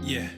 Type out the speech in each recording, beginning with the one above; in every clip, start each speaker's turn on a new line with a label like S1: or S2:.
S1: Yeah,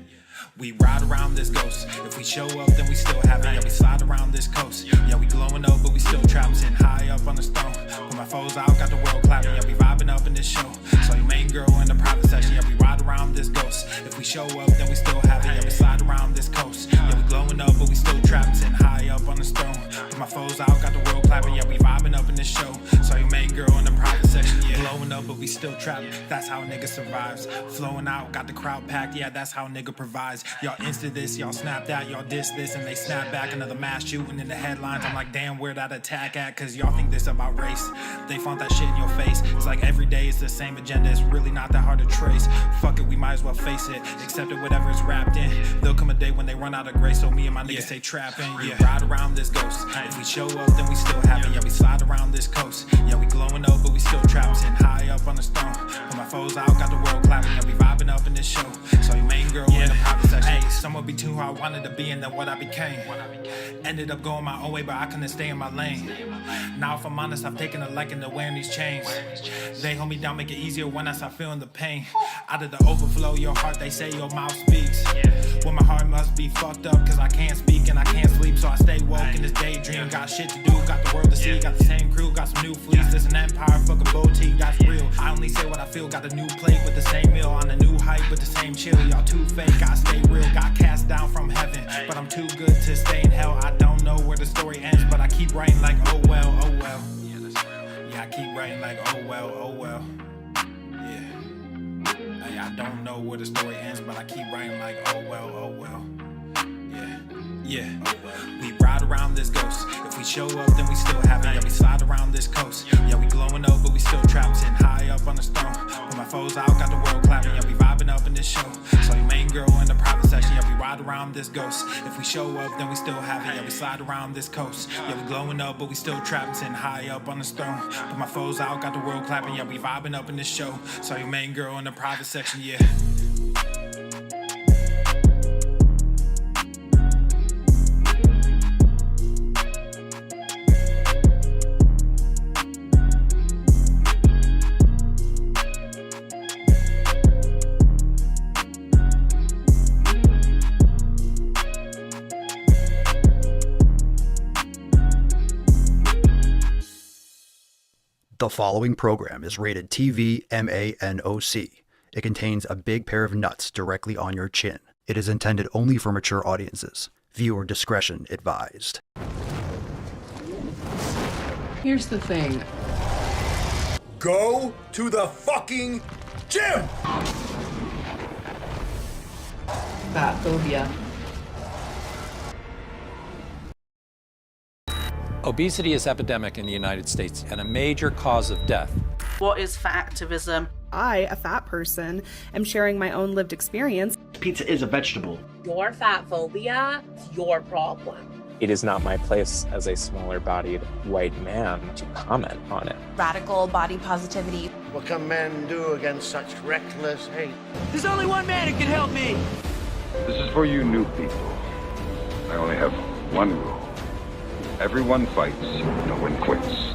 S1: we ride around this ghost. If we show up, then we still have it. Yeah, we slide around this coast. Yeah, we glowing up, but we still trapped, sitting high up on the stone. Put my foes out, got the world clapping. Yeah, we vibing up in this show. So your main girl in the private section. Yeah, we ride around this ghost. If we show up, then we still have it. Yeah, we slide around this coast. Yeah, we glowing up, but we still trapped, sitting high up on the stone. Put my foes out, got the world clapping. Yeah, we vibing up in this show. So your main girl in the private section. Yeah, glowing up, but we still trapped. That's how a nigga survives. Flowing out, got the crowd packed. Yeah, that's how a nigga provides. Y'all insta this, y'all snap that, y'all diss this, and they snap back. Another mass shooting in the headlines. I'm like, damn, where that attack at? Cause y'all think this about race. They font that shit in your face. It's like every day it's the same agenda. It's really not that hard to trace. Fuck it, we might as well face it. Accept it, whatever it's wrapped in. There'll come a day when they run out of grace. So me and my niggas stay trapping. Yeah, ride around this ghost. If we show up, then we still have it. Yeah, we slide around this coast. Yeah, we glowing up, but we still trapped, sitting high up on the stone. Put my foes out, got the world clapping. Yeah, we vibing up in this show. So your main girl in the private section. Hey, someone be too who I wanted to be and then what I became. Ended up going my own way, but I couldn't stay in my lane. Now if I'm honest, I've taken a liking to wearing these chains. They hold me down, make it easier when I start feeling the pain. Out of the overflow, your heart, they say your mouth speaks. Well, my heart must be fucked up, cause I can't speak and I can't sleep. So I stay woke in this daydream. Got shit to do, got the world to see. Got the same crew, got some new fleets. There's an empire, fuck a boutique, that's real. I only say what I feel, got a new plate with the same meal. On a new hype with the same chill. Y'all too fake, I stay real. Got cast down from heaven, but I'm too good to stay in hell. I don't know where the story ends, but I keep writing like, oh well, oh well. Yeah, I keep writing like, oh well, oh well. Yeah, hey, I don't know where the story ends, but I keep writing like, oh well, oh well. Yeah, we ride around this ghost. If we show up, then we still have it. Yeah, we slide around this coast. Yeah, we glowing up, but we still trapped, sitting high up on the stone. Put my foes out, got the world clapping. Yeah, we vibing up in this show. So your main girl in the private section. Yeah, we ride around this ghost. If we show up, then we still have it. Yeah, we slide around this coast. Yeah, we glowing up, but we still trapped, sitting high up on the stone. Put my foes out, got the world clapping. Yeah, we vibing up in this show. So your main girl in the private section. Yeah.
S2: The following program is rated TV MANOC. It contains a big pair of nuts directly on your chin. It is intended only for mature audiences. Viewer discretion advised.
S3: Here's the thing.
S4: Go to the fucking gym!
S3: Fat phobia.
S5: Obesity is epidemic in the United States and a major cause of death.
S6: What is fat activism?
S7: I, a fat person, am sharing my own lived experience.
S8: Pizza is a vegetable.
S9: Your fat phobia is your problem.
S10: It is not my place as a smaller-bodied white man to comment on it.
S11: Radical body positivity.
S12: What can men do against such reckless hate?
S13: There's only one man who can help me.
S14: This is for you new people. I only have one rule. Everyone fights, no one quits.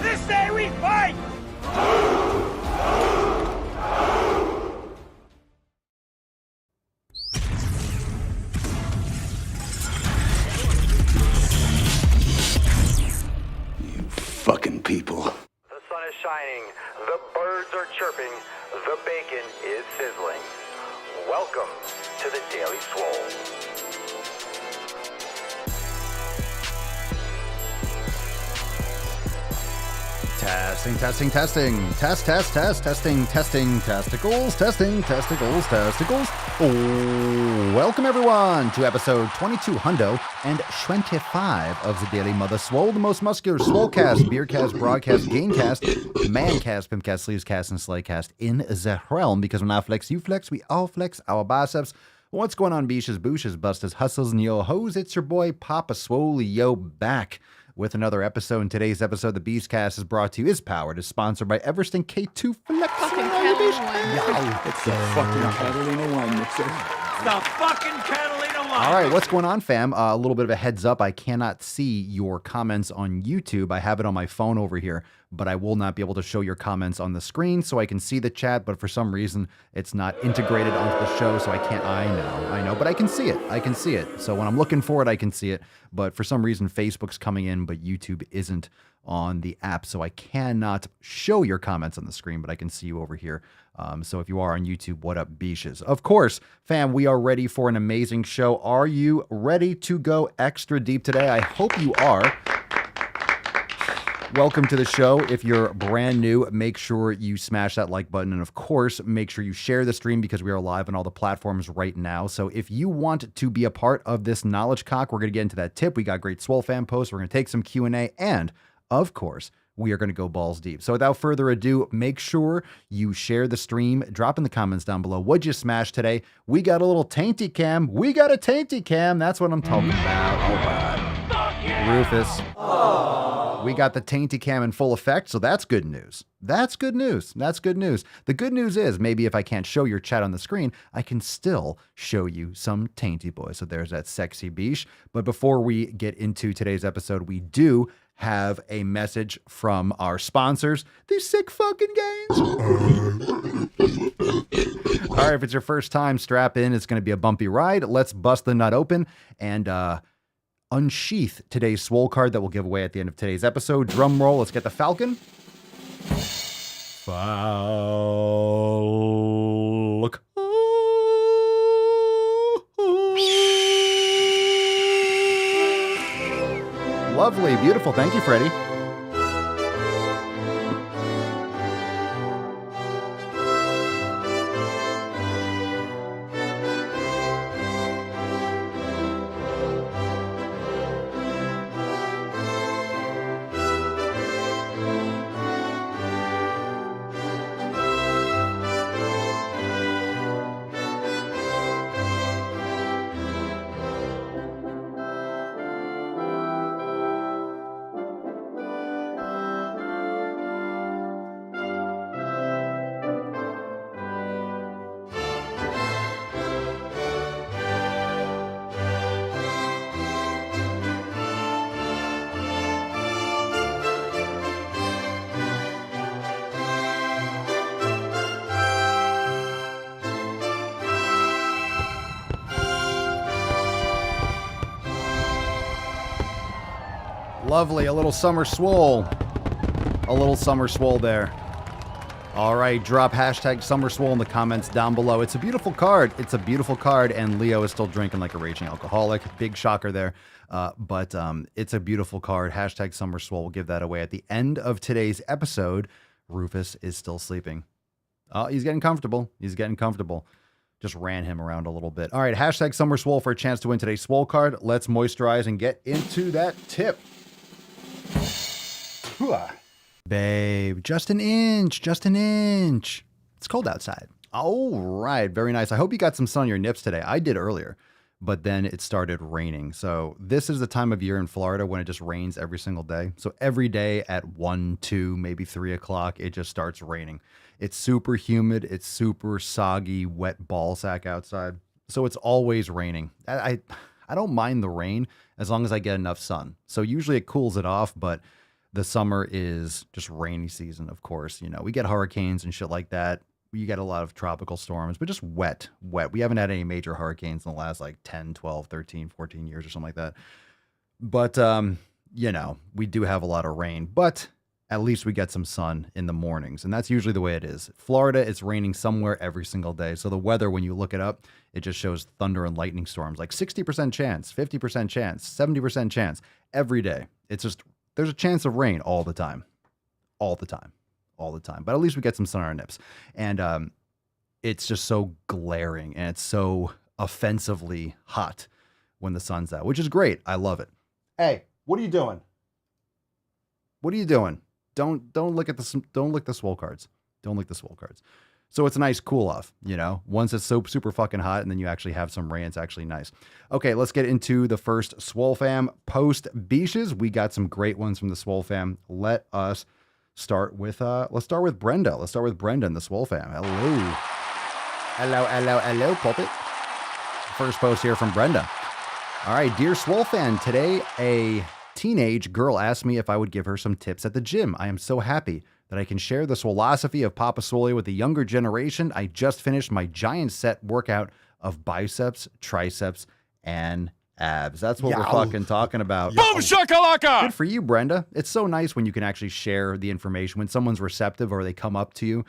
S13: This day we fight!
S4: You fucking people.
S15: The sun is shining, the birds are chirping, the bacon is sizzling. Welcome to the Daily Swole.
S2: Testing. Testing, testicles. Oh, welcome everyone to episode 22 hundo and 25 of the Daily Mother Swole, the most muscular Swolecast, Beercast, Broadcast, Gamecast, Mancast, Pimpcast, Sleevescast, and Slaycast in the realm, because when I flex, you flex, we all flex our biceps. What's going on, beaches, booshes, busters, hustles, and yo hoes? It's your boy Papa Swole, yo, back with another episode. In today's episode, the Beastcast is brought to you, is powered, is sponsored by Eversting K2 Flex.
S3: Fucking Catalina wine.
S4: It's the fucking Catalina wine mixer.
S13: The fucking Catalina
S2: All right, what's going on, fam? A little bit of a heads up. I cannot see your comments on YouTube. I have it on my phone over here, but I will not be able to show your comments on the screen, so I can see the chat, but for some reason, it's not integrated onto the show, so I can't. I know, but I can see it. I can see it. So when I'm looking for it, I can see it. But for some reason, Facebook's coming in, but YouTube isn't on the app, so I cannot show your comments on the screen, but I can see you over here. So if you are on YouTube, what up, beaches? Of course, fam, we are ready for an amazing show. Are you ready to go extra deep today? I hope you are. Welcome to the show. If you're brand new, make sure you smash that like button. And of course, make sure you share the stream because we are live on all the platforms right now. So if you want to be a part of this knowledge cock, we're going to get into that tip. We got great Swole Fam posts. We're going to take some Q&A. And of course, we are going to go balls deep. So without further ado, make sure you share the stream. Drop in the comments down below. What'd you smash today? We got a little tainty cam. We got a tainty cam. That's what I'm talking about. All right. Rufus. We got the tainty cam in full effect, so that's good news. That's good news. That's good news. The good news is maybe if I can't show your chat on the screen, I can still show you some tainty boys. So there's that sexy beach. But before we get into today's episode, we do have a message from our sponsors, these sick fucking games. All right, if it's your first time, strap in. It's going to be a bumpy ride. Let's bust the nut open and unsheath today's Swole card that we'll give away at the end of today's episode. Drum roll. Let's get the Falcon. Lovely, beautiful. Thank you, Freddie. Lovely, a little summer swole. A little summer swole there. All right, drop hashtag summer swole in the comments down below. It's a beautiful card. It's a beautiful card, and Leo is still drinking like a raging alcoholic. Big shocker there. But it's a beautiful card. Hashtag summer swole. We'll give that away at the end of today's episode. Rufus is still sleeping. Oh, he's getting comfortable. He's getting comfortable. Just ran him around a little bit. All right, hashtag summer swole for a chance to win today's Swole card. Let's moisturize and get into that tip. Babe, just an inch, just an inch. It's cold outside. All right, very nice. I hope you got some sun on your nips today. I did earlier, but then it started raining. So this is the time of year in Florida when it just rains every single day. So every day at 1, 2, maybe 3 o'clock, it just starts raining. It's super humid. It's super soggy, wet ball sack outside. So it's always raining. I don't mind the rain as long as I get enough sun. So usually it cools it off, but the summer is just rainy season, of course. You know, we get hurricanes and shit like that. We get a lot of tropical storms, but just wet. We haven't had any major hurricanes in the last like 10, 12, 13, 14 years or something like that. But, you know, we do have a lot of rain, but at least we get some sun in the mornings. And that's usually the way it is. Florida, it's raining somewhere every single day. So the weather, when you look it up, it just shows thunder and lightning storms, like 60% chance, 50% chance, 70% chance every day. It's just, there's a chance of rain all the time. All the time. All the time. But at least we get some sun on our nips. And it's just so glaring and it's so offensively hot when the sun's out, which is great. I love it. Hey, what are you doing? What are you doing? Don't look at the Swole cards. Don't lick the Swole cards. So it's a nice cool off, you know, once it's so super fucking hot and then you actually have some rain, it's actually nice. Okay, let's get into the first Swole Fam post beaches. We got some great ones from the Swole Fam. Let us start with, let's start with Brenda. Let's start with Brenda and the Swole Fam. Hello, Puppet. First post here from Brenda. All right, dear Swole Fan, today a teenage girl asked me if I would give her some tips at the gym. I am so happy that I can share the Swolosophy of Papa Swole with the younger generation. I just finished my giant set workout of biceps, triceps, and abs. That's what we're fucking talking about.
S13: Boom shakalaka!
S2: Good for you, Brenda. It's so nice when you can actually share the information, when someone's receptive or they come up to you,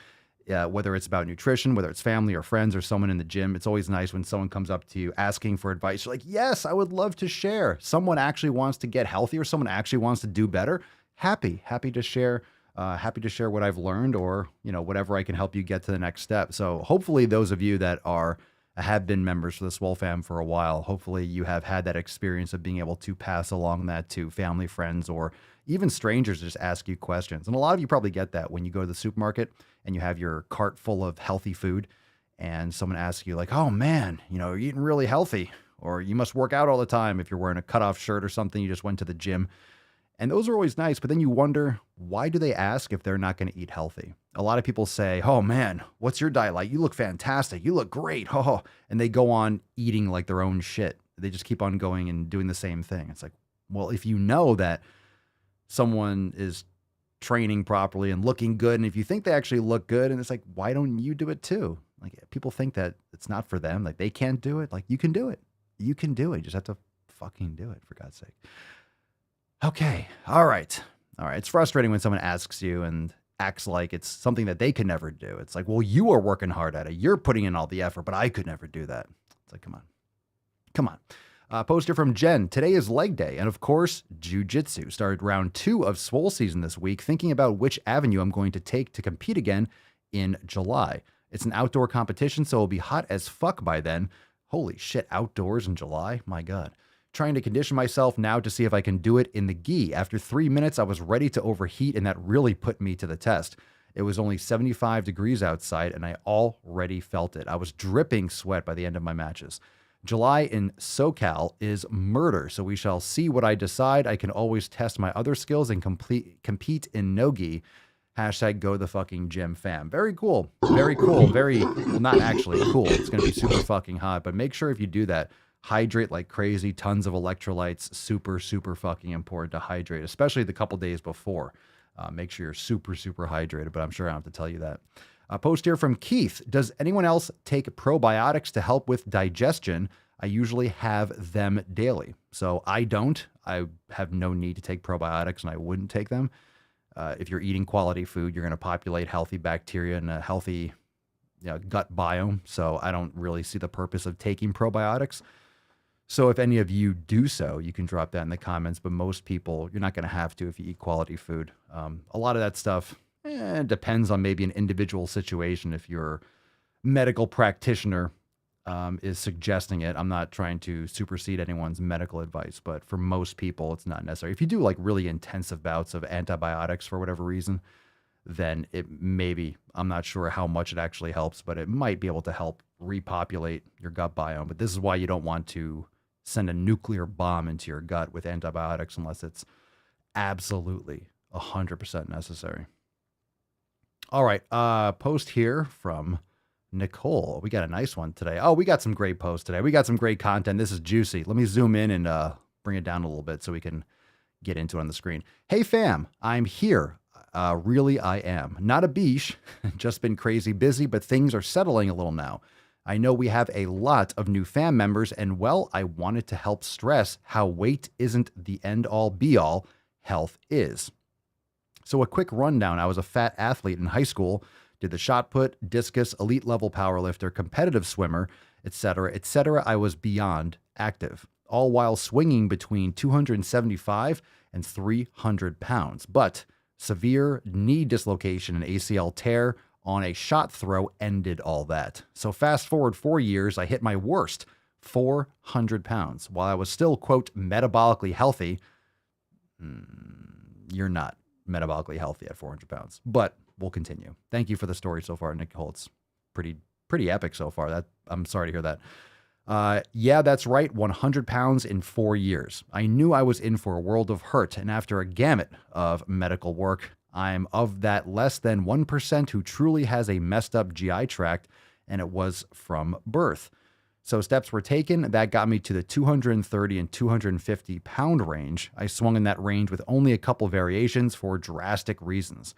S2: whether it's about nutrition, whether it's family or friends or someone in the gym. It's always nice when someone comes up to you asking for advice. You're like, yes, I would love to share. Someone actually wants to get healthier. Someone actually wants to do better. Happy to share. Happy to share what I've learned or, whatever I can help you get to the next step. So hopefully those of you that have been members for the Swole Fam for a while, hopefully you have had that experience of being able to pass along that to family, friends, or even strangers to just ask you questions. And a lot of you probably get that when you go to the supermarket and you have your cart full of healthy food and someone asks you like, oh man, you're eating really healthy, or you must work out all the time if you're wearing a cutoff shirt or something, you just went to the gym. And those are always nice, but then you wonder, why do they ask if they're not going to eat healthy? A lot of people say, oh man, what's your diet like? You look fantastic. You look great. Oh, and they go on eating like their own shit. They just keep on going and doing the same thing. It's like, well, if you know that someone is training properly and looking good, and if you think they actually look good, and it's like, why don't you do it too? Like, people think that it's not for them. Like, they can't do it. Like, you can do it. You can do it. You just have to fucking do it, for God's sake. Okay. All right. It's frustrating when someone asks you and acts like it's something that they could never do. It's like, well, you are working hard at it. You're putting in all the effort, but I could never do that. It's like, come on. Poster from Jen. Today is leg day. And of course, jiu-jitsu. Started round 2 of Swole season this week, thinking about which avenue I'm going to take to compete again in July. It's an outdoor competition, so it'll be hot as fuck by then. Holy shit, outdoors in July? My God. Trying to condition myself now to see if I can do it in the gi. After 3 minutes, I was ready to overheat, and that really put me to the test. It was only 75 degrees outside, and I already felt it. I was dripping sweat by the end of my matches. July in SoCal is murder, so we shall see what I decide. I can always test my other skills and compete in no-gi. Hashtag go the fucking gym fam. Very cool. Very cool. Well, not actually cool. It's going to be super fucking hot, but make sure if you do that, hydrate like crazy, tons of electrolytes, super, super fucking important to hydrate, especially the couple days before. Make sure you're super, super hydrated, but I'm sure I don't have to tell you that. A post here from Keith. Does anyone else take probiotics to help with digestion? I usually have them daily. So I don't. I have no need to take probiotics, and I wouldn't take them. If you're eating quality food, you're going to populate healthy bacteria and a healthy gut biome. So I don't really see the purpose of taking probiotics. So if any of you do so, you can drop that in the comments. But most people, you're not going to have to if you eat quality food. A lot of that stuff depends on maybe an individual situation. If your medical practitioner is suggesting it, I'm not trying to supersede anyone's medical advice. But for most people, it's not necessary. If you do like really intensive bouts of antibiotics for whatever reason, then it maybe, I'm not sure how much it actually helps, but it might be able to help repopulate your gut biome. But this is why you don't want to send a nuclear bomb into your gut with antibiotics unless it's absolutely 100% necessary. All right, post here from Nicole. We got a nice one today. Oh, we got some great posts today. We got some great content. This is juicy. Let me zoom in and bring it down a little bit so we can get into it on the screen. Hey fam, I'm here. Really, I am. Not a beesh. Just been crazy busy, but things are settling a little now. I know we have a lot of new fam members, and well, I wanted to help stress how weight isn't the end-all be-all, health is. So a quick rundown. I was a fat athlete in high school, did the shot put, discus, elite level powerlifter, competitive swimmer, etc., etc. I was beyond active, all while swinging between 275 and 300 pounds. But severe knee dislocation and ACL tear on a shot throw ended all that. So fast forward 4 years, I hit my worst, 400 pounds. While I was still, quote, metabolically healthy, you're not metabolically healthy at 400 pounds, but we'll continue. Thank you for the story so far, Nicole. It's pretty epic so far. I'm sorry to hear that. Yeah, that's right. 100 pounds in 4 years. I knew I was in for a world of hurt, and after a gamut of medical work, I'm of that less than 1% who truly has a messed up GI tract, and it was from birth. So steps were taken. That got me to the 230 and 250 pound range. I swung in that range with only a couple variations for drastic reasons.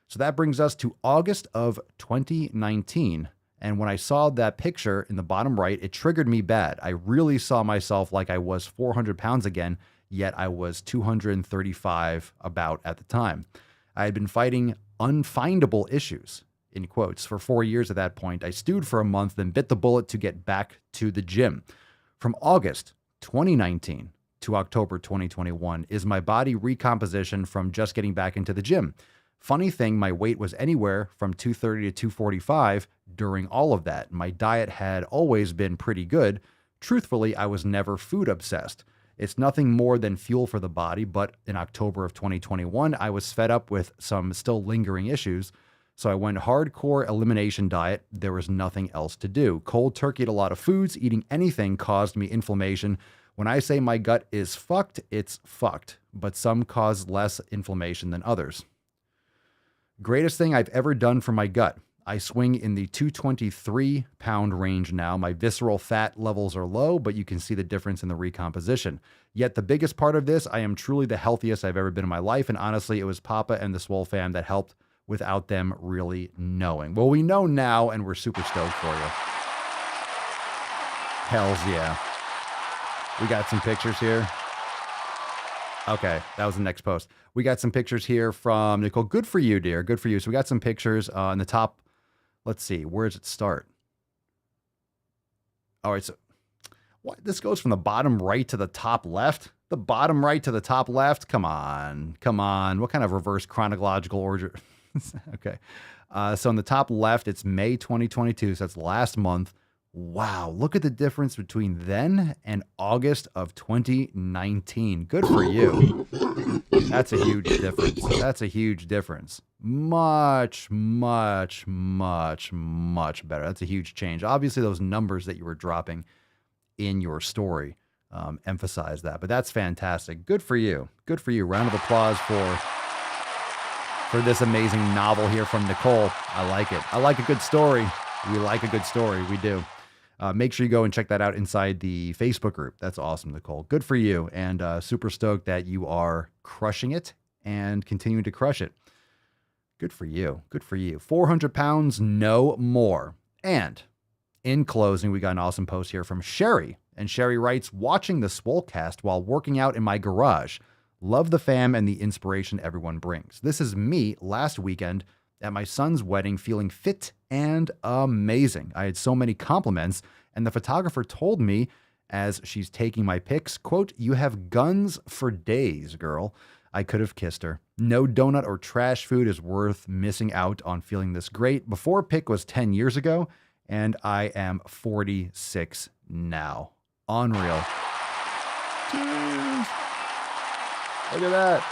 S2: So that brings us to August of 2019. And when I saw that picture in the bottom right, it triggered me bad. I really saw myself like I was 400 pounds again, yet I was 235 about at the time. I had been fighting unfindable issues, in quotes, for 4 years at that point. I stewed for a month, then bit the bullet to get back to the gym. From August 2019 to October 2021 is my body recomposition from just getting back into the gym. Funny thing, my weight was anywhere from 230 to 245 during all of that. My diet had always been pretty good. Truthfully, I was never food obsessed. It's nothing more than fuel for the body, but in October of 2021, I was fed up with some still lingering issues. So I went hardcore elimination diet. There was nothing else to do. Cold turkeyed a lot of foods. Eating anything caused me inflammation. When I say my gut is fucked, it's fucked. But some cause less inflammation than others. Greatest thing I've ever done for my gut. I swing in the 223 pound range now. My visceral fat levels are low, but you can see the difference in the recomposition. Yet the biggest part of this, I am truly the healthiest I've ever been in my life. And honestly, it was Papa and the Swole Fam that helped without them really knowing. Well, we know now, and we're super stoked for you. Hells yeah. We got some pictures here. Okay, that was the next post. We got some pictures here from Nicole. Good for you, dear. Good for you. So we got some pictures in the top. Let's see. Where does it start? All right, so what? This goes from the bottom right to the top left? The bottom right to the top left? Come on. Come on. What kind of reverse chronological order? Okay. So in the top left, it's May 2022. So that's last month. Wow. Look at the difference between then and August of 2019. Good for you. That's a huge difference. That's a huge difference. Much, much, much, much better. That's a huge change. Obviously, those numbers that you were dropping in your story emphasize that. But that's fantastic. Good for you. Good for you. Round of applause for this amazing novel here from Nicole. I like it. I like a good story. We like a good story. We do. Make sure you go and check that out inside the Facebook group. That's awesome, Nicole. Good for you. And super stoked that you are crushing it and continuing to crush it. Good for you. Good for you. 400 pounds, no more. And in closing, we got an awesome post here from Sherry. And Sherry writes, watching the Swolecast while working out in my garage. Love the fam and the inspiration everyone brings. This is me last weekend at my son's wedding, feeling fit and amazing. I had so many compliments, and the photographer told me as she's taking my pics, quote, "You have guns for days, girl." I could have kissed her. No donut or trash food is worth missing out on feeling this great. Before pic was 10 years ago, and I am 46 now. Unreal. Cheers. Look at that.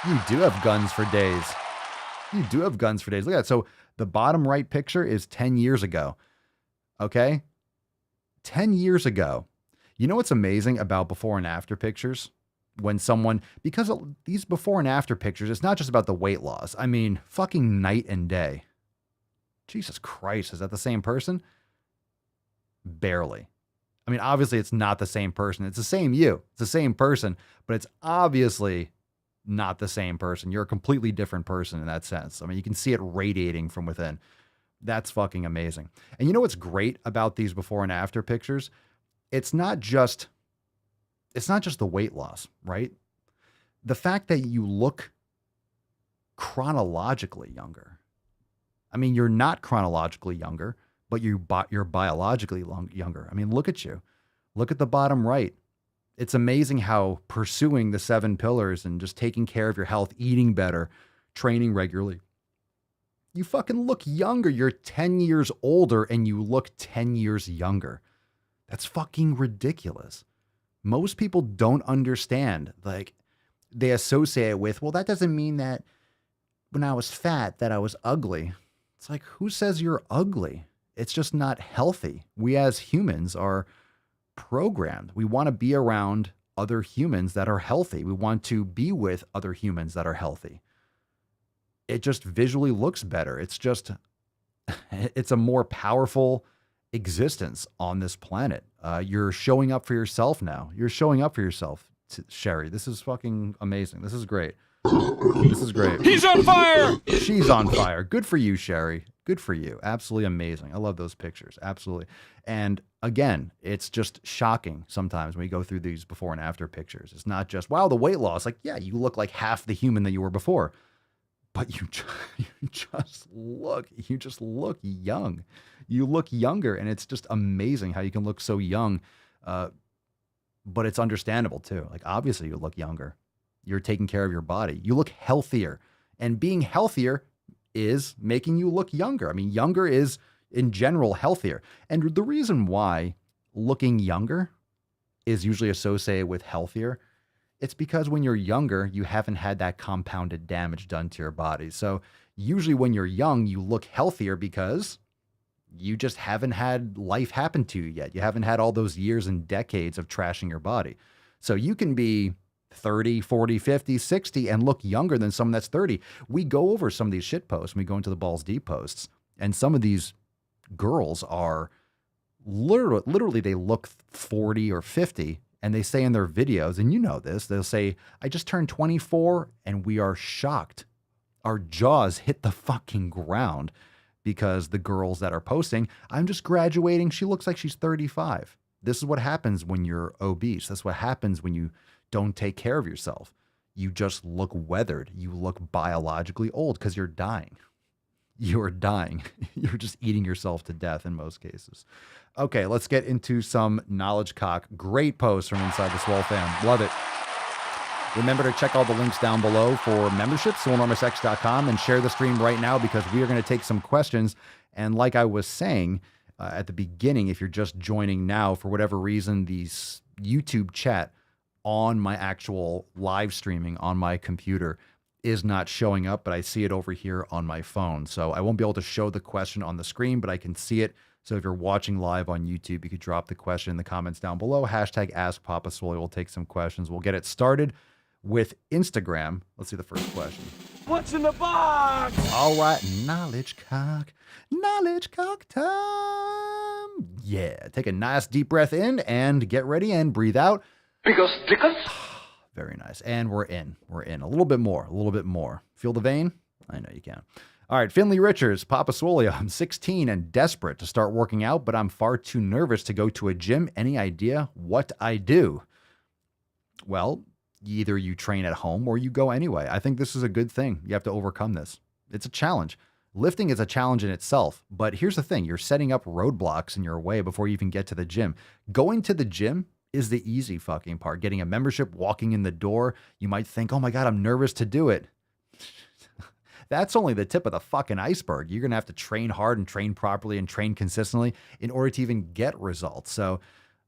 S2: You do have guns for days. You do have guns for days. Look at that. So the bottom right picture is 10 years ago. Okay? 10 years ago. You know what's amazing about before and after pictures? When someone, because these before and after pictures, it's not just about the weight loss. I mean, fucking night and day. Jesus Christ, is that the same person? Barely. I mean, obviously it's not the same person. It's the same you. It's the same person, but it's obviously not the same person. You're a completely different person in that sense. I mean, you can see it radiating from within. That's fucking amazing. And you know what's great about these before and after pictures? It's not just the weight loss, right? The fact that you look chronologically younger. I mean, you're not chronologically younger, but you're biologically younger. I mean, look at you. Look at the bottom right. It's amazing how pursuing the 7 pillars and just taking care of your health, eating better, training regularly, you fucking look younger. You're 10 years older and you look 10 years younger. That's fucking ridiculous. Most people don't understand. Like, they associate it with, well, that doesn't mean that when I was fat that I was ugly. It's like, who says you're ugly? It's just not healthy. We as humans are programmed. We want to be around other humans that are healthy. We want to be with other humans that are healthy. It just visually looks better. It's a more powerful existence on this planet. You're showing up for yourself now. You're showing up for yourself, Sherry. This is fucking amazing. This is great. This is great.
S13: He's on fire!
S2: She's on fire. Good for you, Sherry. Good for you. Absolutely amazing. I love those pictures. Absolutely. And again, it's just shocking sometimes when you go through these before and after pictures. It's not just, wow, the weight loss. Like, yeah, you look like half the human that you were before. But you just look young. You look younger, and it's just amazing how you can look so young. But it's understandable too. Like, obviously you look younger. You're taking care of your body. You look healthier, and being healthier is making you look younger. I mean, younger is in general healthier. And the reason why looking younger is usually associated with healthier, it's because when you're younger, you haven't had that compounded damage done to your body. So usually when you're young, you look healthier because you just haven't had life happen to you yet. You haven't had all those years and decades of trashing your body. So you can be 30, 40, 50, 60 and look younger than someone that's 30. We go over some of these shit posts when we go into the Balls Deep posts, and some of these girls are literally they look 40 or 50, and they say in their videos, and you know this, they'll say, I just turned 24, and we are shocked. Our jaws hit the fucking ground because the girls that are posting, I'm just graduating, she looks like she's 35. This is what happens when you're obese. That's what happens when you don't take care of yourself. You just look weathered. You look biologically old because you're dying. You're dying. You're just eating yourself to death in most cases. Okay, let's get into some knowledge cock. Great post from inside the Swole Fam. Love it. Remember to check all the links down below for membership, swolenormousx.com, and share the stream right now because we are going to take some questions. And like I was saying at the beginning, if you're just joining now, for whatever reason, these YouTube chat on my actual live streaming on my computer is not showing up, but I see it over here on my phone. So I won't be able to show the question on the screen, but I can see it. So if you're watching live on YouTube, you could drop the question in the comments down below. Hashtag Ask Papa Swole. We'll take some questions. We'll get it started with Instagram. Let's see the first question.
S13: What's in the box?
S2: All right, knowledge cock time. Yeah, take a nice deep breath in and get ready and breathe out.
S4: Because.
S2: Very nice. And we're in. We're in. A little bit more. Feel the vein? I know you can. All right, Finley Richards, Papa Swole. I'm 16 and desperate to start working out, but I'm far too nervous to go to a gym. Any idea what I do? Well, either you train at home or you go anyway. I think this is a good thing. You have to overcome this. It's a challenge. Lifting is a challenge in itself, but here's the thing. You're setting up roadblocks in your way before you even get to the gym. Going to the gym is the easy fucking part. Getting a membership, walking in the door, you might think, oh my God, I'm nervous to do it. That's only the tip of the fucking iceberg. You're going to have to train hard and train properly and train consistently in order to even get results. So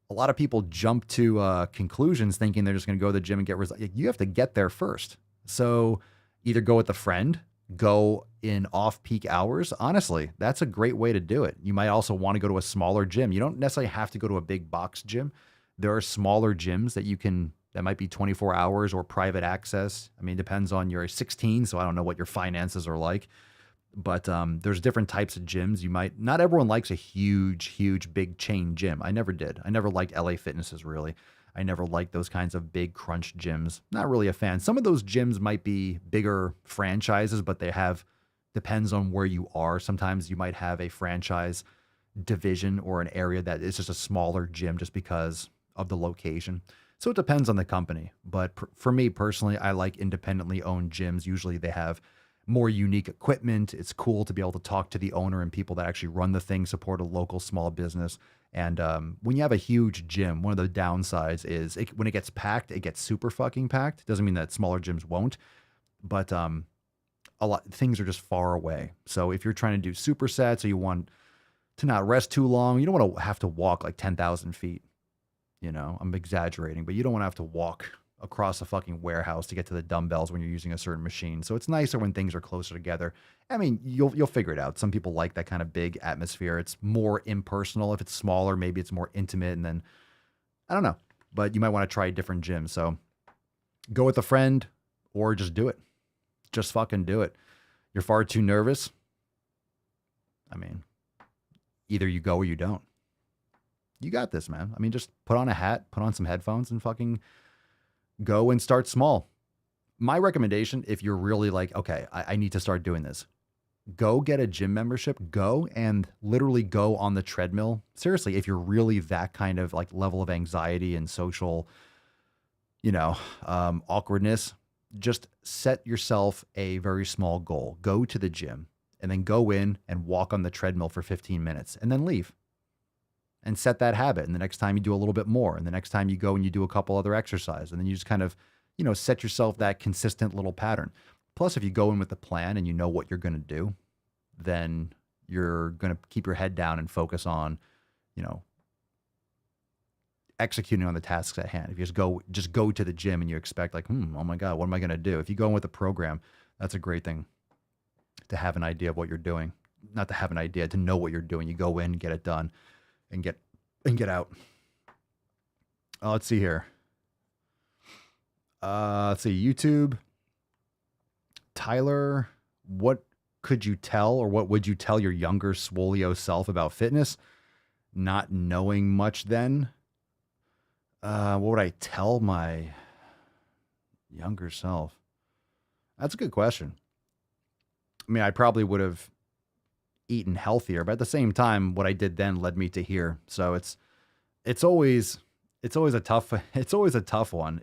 S2: a lot of people jump to conclusions thinking they're just going to go to the gym and get results. You have to get there first. So either go with a friend, go in off-peak hours. Honestly, that's a great way to do it. You might also want to go to a smaller gym. You don't necessarily have to go to a big box gym. There are smaller gyms that might be 24 hours or private access. I mean, it depends on you're 16, so I don't know what your finances are like. But there's different types of gyms. Not everyone likes a huge, big chain gym. I never did. I never liked LA Fitnesses, really. I never liked those kinds of big crunch gyms. Not really a fan. Some of those gyms might be bigger franchises, but depends on where you are. Sometimes you might have a franchise division or an area that is just a smaller gym just because of the location. So it depends on the company. But for me personally, I like independently owned gyms. Usually they have more unique equipment. It's cool to be able to talk to the owner and people that actually run the thing, support a local small business. And when you have a huge gym, one of the downsides is when it gets packed, it gets super fucking packed. Doesn't mean that smaller gyms won't, but things are just far away. So if you're trying to do supersets or you want to not rest too long, you don't want to have to walk like 10,000 feet. You know, I'm exaggerating, but you don't want to have to walk across a fucking warehouse to get to the dumbbells when you're using a certain machine. So it's nicer when things are closer together. I mean, you'll figure it out. Some people like that kind of big atmosphere. It's more impersonal. If it's smaller, maybe it's more intimate. And then, I don't know, but you might want to try a different gym. So go with a friend or just do it. Just fucking do it. You're far too nervous. I mean, either you go or you don't. you got this, man. I mean, just put on a hat, put on some headphones, and fucking go and start small. My recommendation, if you're really like, okay, I need to start doing this, go get a gym membership, go and literally go on the treadmill. Seriously, if you're really that kind of like level of anxiety and social, awkwardness, just set yourself a very small goal. Go to the gym and then go in and walk on the treadmill for 15 minutes and then leave and set that habit. And the next time you do a little bit more. And the next time you go and you do a couple other exercises, and then you just kind of, set yourself that consistent little pattern. Plus, if you go in with a plan and you know what you're going to do, then you're going to keep your head down and focus on, executing on the tasks at hand. If you just go to the gym and you expect like, oh my God, what am I going to do? If you go in with a program, that's a great thing to have an idea of what you're doing. Not to have an idea, to know what you're doing. You go in, get it done, and get out. Let's see here. Let's see, YouTube. Tyler, what could you tell, or what would you tell your younger Swolio self about fitness? Not knowing much then. What would I tell my younger self? That's a good question. I mean, I probably would have eaten healthier, but at the same time, what I did then led me to here. So it's always a tough one.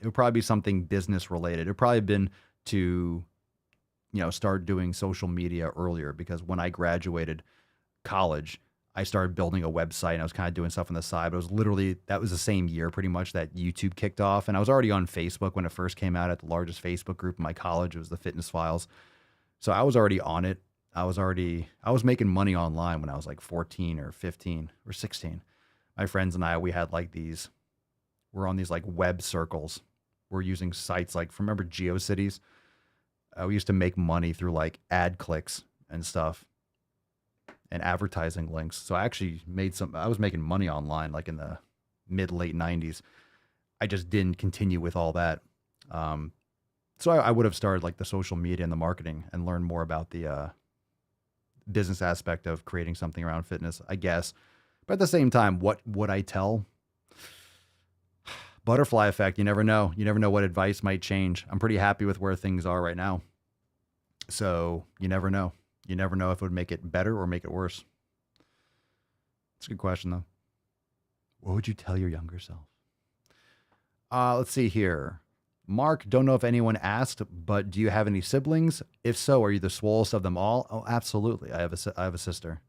S2: It would probably be something business related. It would probably have been to, start doing social media earlier, because when I graduated college, I started building a website and I was kind of doing stuff on the side. But that was the same year pretty much that YouTube kicked off. And I was already on Facebook when it first came out at the largest Facebook group in my college. It was the Fitness Files. So I was already on it. I was making money online when I was like 14 or 15 or 16. My friends and I, we're on these like web circles. We're using sites like, remember GeoCities? We used to make money through like ad clicks and stuff and advertising links. So I actually I was making money online like in the late 90s. I just didn't continue with all that. So I would have started like the social media and the marketing and learned more about the business aspect of creating something around fitness, I guess. But at the same time, what would I tell? Butterfly effect. You never know. You never know what advice might change. I'm pretty happy with where things are right now. So you never know. You never know if it would make it better or make it worse. It's a good question, though. What would you tell your younger self? Let's see here. Mark, don't know if anyone asked, but do you have any siblings? If so, are you the swollest of them all? Oh, absolutely. I have a sister.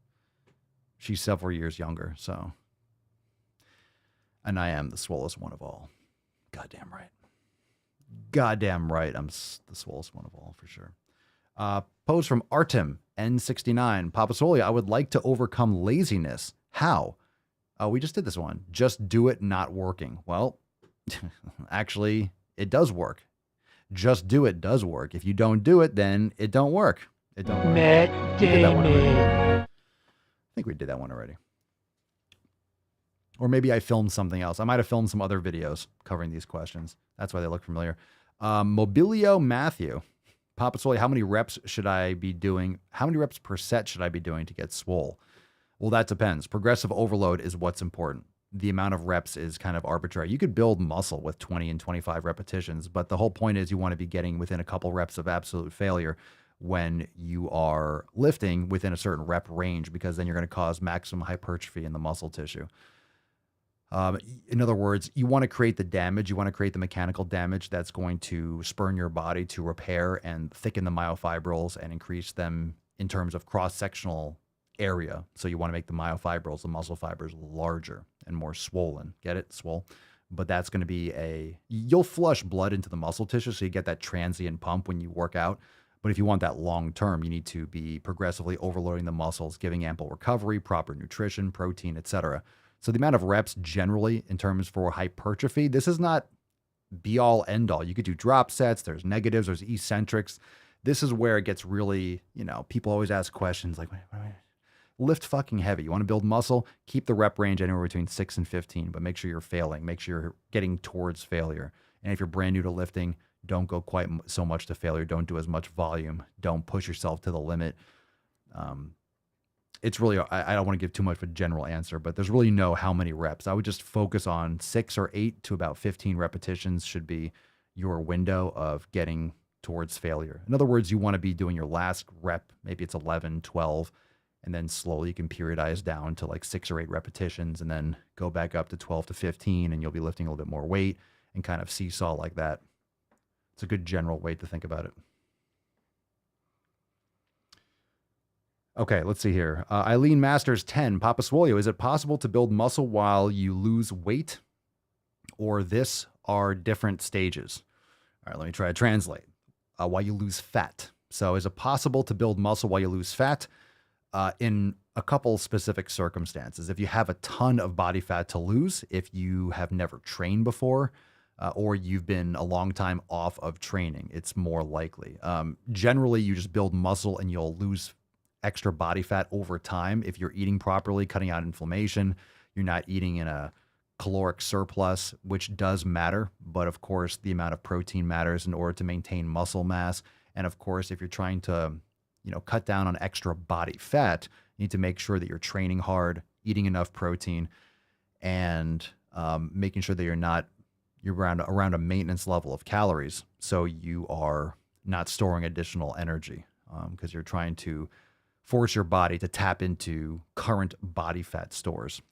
S2: She's several years younger, so. And I am the swollest one of all. Goddamn right. Goddamn right. I'm the swollest one of all, for sure. Post from Artem, N69. Papa Swole, I would like to overcome laziness. How? We just did this one. Just do it not working. Well, actually, it does work. Just do it does work. If you don't do it, then it don't work. It don't work.
S13: Matt Damon.
S2: I think we did that one already. Or maybe I filmed something else. I might have filmed some other videos covering these questions. That's why they look familiar. Mobilio Matthew. Papa Swole, how many reps should I be doing? How many reps per set should I be doing to get swole? Well, that depends. Progressive overload is what's important. The amount of reps is kind of arbitrary. You could build muscle with 20 and 25 repetitions, but the whole point is you want to be getting within a couple reps of absolute failure when you are lifting within a certain rep range, because then you're going to cause maximum hypertrophy in the muscle tissue. In other words, you want to create the damage. You want to create the mechanical damage that's going to spurn your body to repair and thicken the myofibrils and increase them in terms of cross-sectional area. So you want to make the myofibrils, the muscle fibers, larger and more swollen. Get it? Swole. But that's going to be you'll flush blood into the muscle tissue, so you get that transient pump when you work out. But if you want that long term, you need to be progressively overloading the muscles, giving ample recovery, proper nutrition, protein, etc. So the amount of reps generally in terms for hypertrophy, this is not be all end all. You could do drop sets. There's negatives. There's eccentrics. This is where it gets really, people always ask questions like, lift fucking heavy. You want to build muscle? Keep the rep range anywhere between 6 and 15, but make sure you're failing. Make sure you're getting towards failure. And if you're brand new to lifting, don't go quite so much to failure. Don't do as much volume. Don't push yourself to the limit. it's really, I don't want to give too much of a general answer, but there's really no how many reps. I would just focus on 6 or 8 to about 15 repetitions should be your window of getting towards failure. In other words, you want to be doing your last rep, maybe it's 11, 12, and then slowly you can periodize down to like 6 or 8 repetitions and then go back up to 12 to 15, and you'll be lifting a little bit more weight and kind of seesaw like that. It's a good general way to think about it. Okay, let's see here. Eileen Masters 10, Papa Swolio, is it possible to build muscle while you lose weight? Or this are different stages? All right, let me try to translate. While you lose fat. So is it possible to build muscle while you lose fat? In a couple specific circumstances. If you have a ton of body fat to lose, if you have never trained before, or you've been a long time off of training, it's more likely. Generally, you just build muscle and you'll lose extra body fat over time if you're eating properly, cutting out inflammation. You're not eating in a caloric surplus, which does matter. But of course, the amount of protein matters in order to maintain muscle mass. And of course, if you're trying to, cut down on extra body fat, you need to make sure that you're training hard, eating enough protein, and making sure that you're around a maintenance level of calories. So you are not storing additional energy because you're trying to force your body to tap into current body fat stores.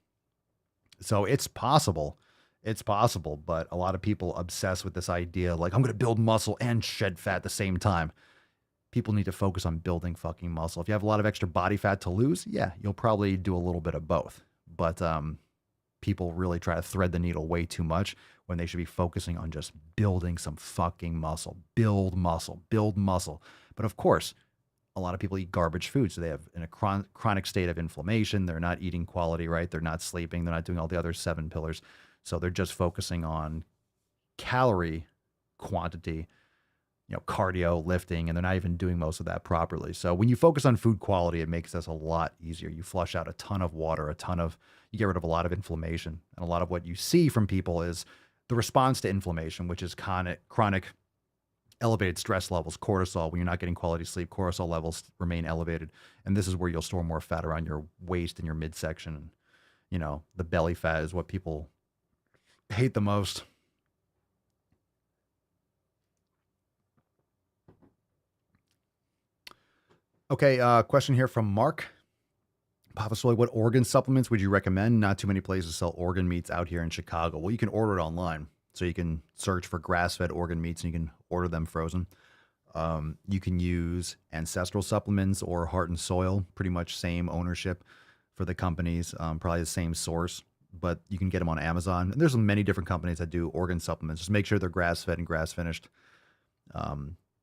S2: So it's possible, but a lot of people obsess with this idea, like, I'm going to build muscle and shed fat at the same time. People need to focus on building fucking muscle. If you have a lot of extra body fat to lose, yeah, you'll probably do a little bit of both. But people really try to thread the needle way too much when they should be focusing on just building some fucking muscle. Build muscle, build muscle. But of course, a lot of people eat garbage food, so they have in a chronic state of inflammation. They're not eating quality, right? They're not sleeping. They're not doing all the other 7 pillars. So they're just focusing on calorie quantity, cardio, lifting, and they're not even doing most of that properly. So when you focus on food quality, it makes this a lot easier. You flush out a ton of water, you get rid of a lot of inflammation. And a lot of what you see from people is the response to inflammation, which is chronic elevated stress levels, cortisol. When you're not getting quality sleep, cortisol levels remain elevated. And this is where you'll store more fat around your waist and your midsection. The belly fat is what people hate the most. Okay, question here from Mark. Papa Swolio, what organ supplements would you recommend? Not too many places sell organ meats out here in Chicago. Well, you can order it online. So you can search for grass-fed organ meats and you can order them frozen. You can use ancestral supplements or Heart and Soil, pretty much same ownership for the companies, probably the same source, but you can get them on Amazon. And there's many different companies that do organ supplements. Just make sure they're grass-fed and grass-finished.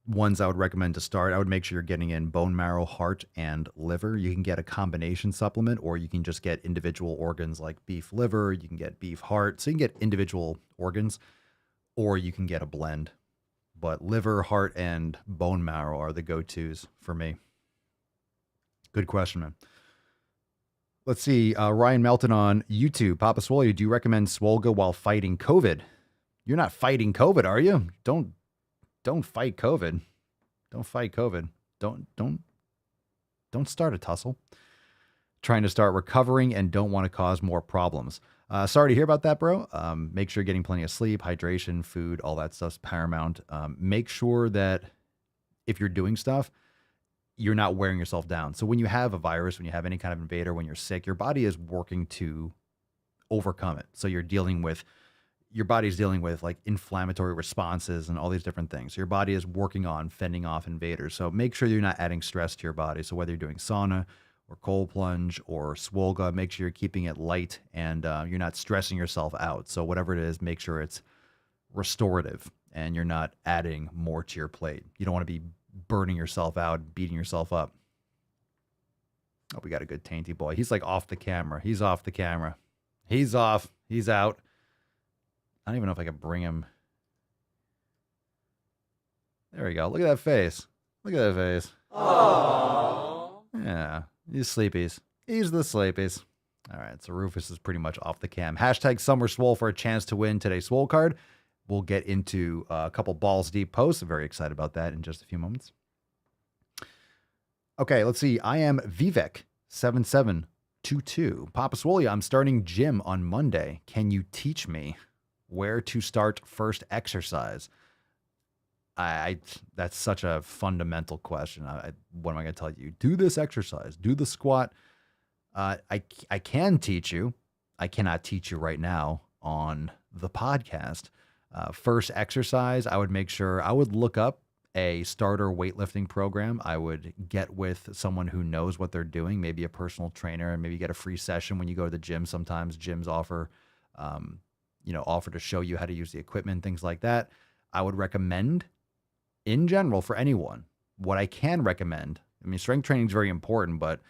S2: Ones I would recommend to start, I would make sure you're getting in bone marrow, heart, and liver. You can get a combination supplement, or you can just get individual organs like beef liver. You can get beef heart. So you can get individual organs, or you can get a blend. But liver, heart, and bone marrow are the go-tos for me. Good question, man. Let's see. Ryan Melton on YouTube. Papa Swolio, do you recommend Swolga while fighting COVID? You're not fighting COVID, are you? Don't fight COVID. Don't fight COVID. Don't start a tussle. Trying to start recovering and don't want to cause more problems. Sorry to hear about that, bro. Make sure you're getting plenty of sleep, hydration, food, all that stuff's paramount. Make sure that if you're doing stuff, you're not wearing yourself down. So when you have a virus, when you have any kind of invader, when you're sick, your body is working to overcome it. So your body's dealing with like inflammatory responses and all these different things. So your body is working on fending off invaders. So make sure you're not adding stress to your body. So whether you're doing sauna or cold plunge or Swolga, make sure you're keeping it light and you're not stressing yourself out. So whatever it is, make sure it's restorative and you're not adding more to your plate. You don't want to be burning yourself out, beating yourself up. Oh, we got a good tainty boy. He's like off the camera. He's off the camera. He's off. He's out. I don't even know if I can bring him. There we go. Look at that face. Look at that face. Aww. Yeah. He's sleepies. He's the sleepies. All right. So Rufus is pretty much off the cam. Hashtag Summer Swole for a chance to win today's Swole card. We'll get into a couple balls deep posts. I'm very excited about that in just a few moments. Okay. Let's see. I am Vivek. 7722. Papa Swole, I'm starting gym on Monday. Can you teach me where to start first exercise? That's such a fundamental question. What am I going to tell you? Do this exercise. Do the squat. I can teach you. I cannot teach you right now on the podcast. First exercise, I would look up a starter weightlifting program. I would get with someone who knows what they're doing, maybe a personal trainer, and maybe get a free session when you go to the gym. Sometimes gyms offer to show you how to use the equipment, things like that. I would recommend, in general, for anyone, what I can recommend. I mean, strength training is very important, but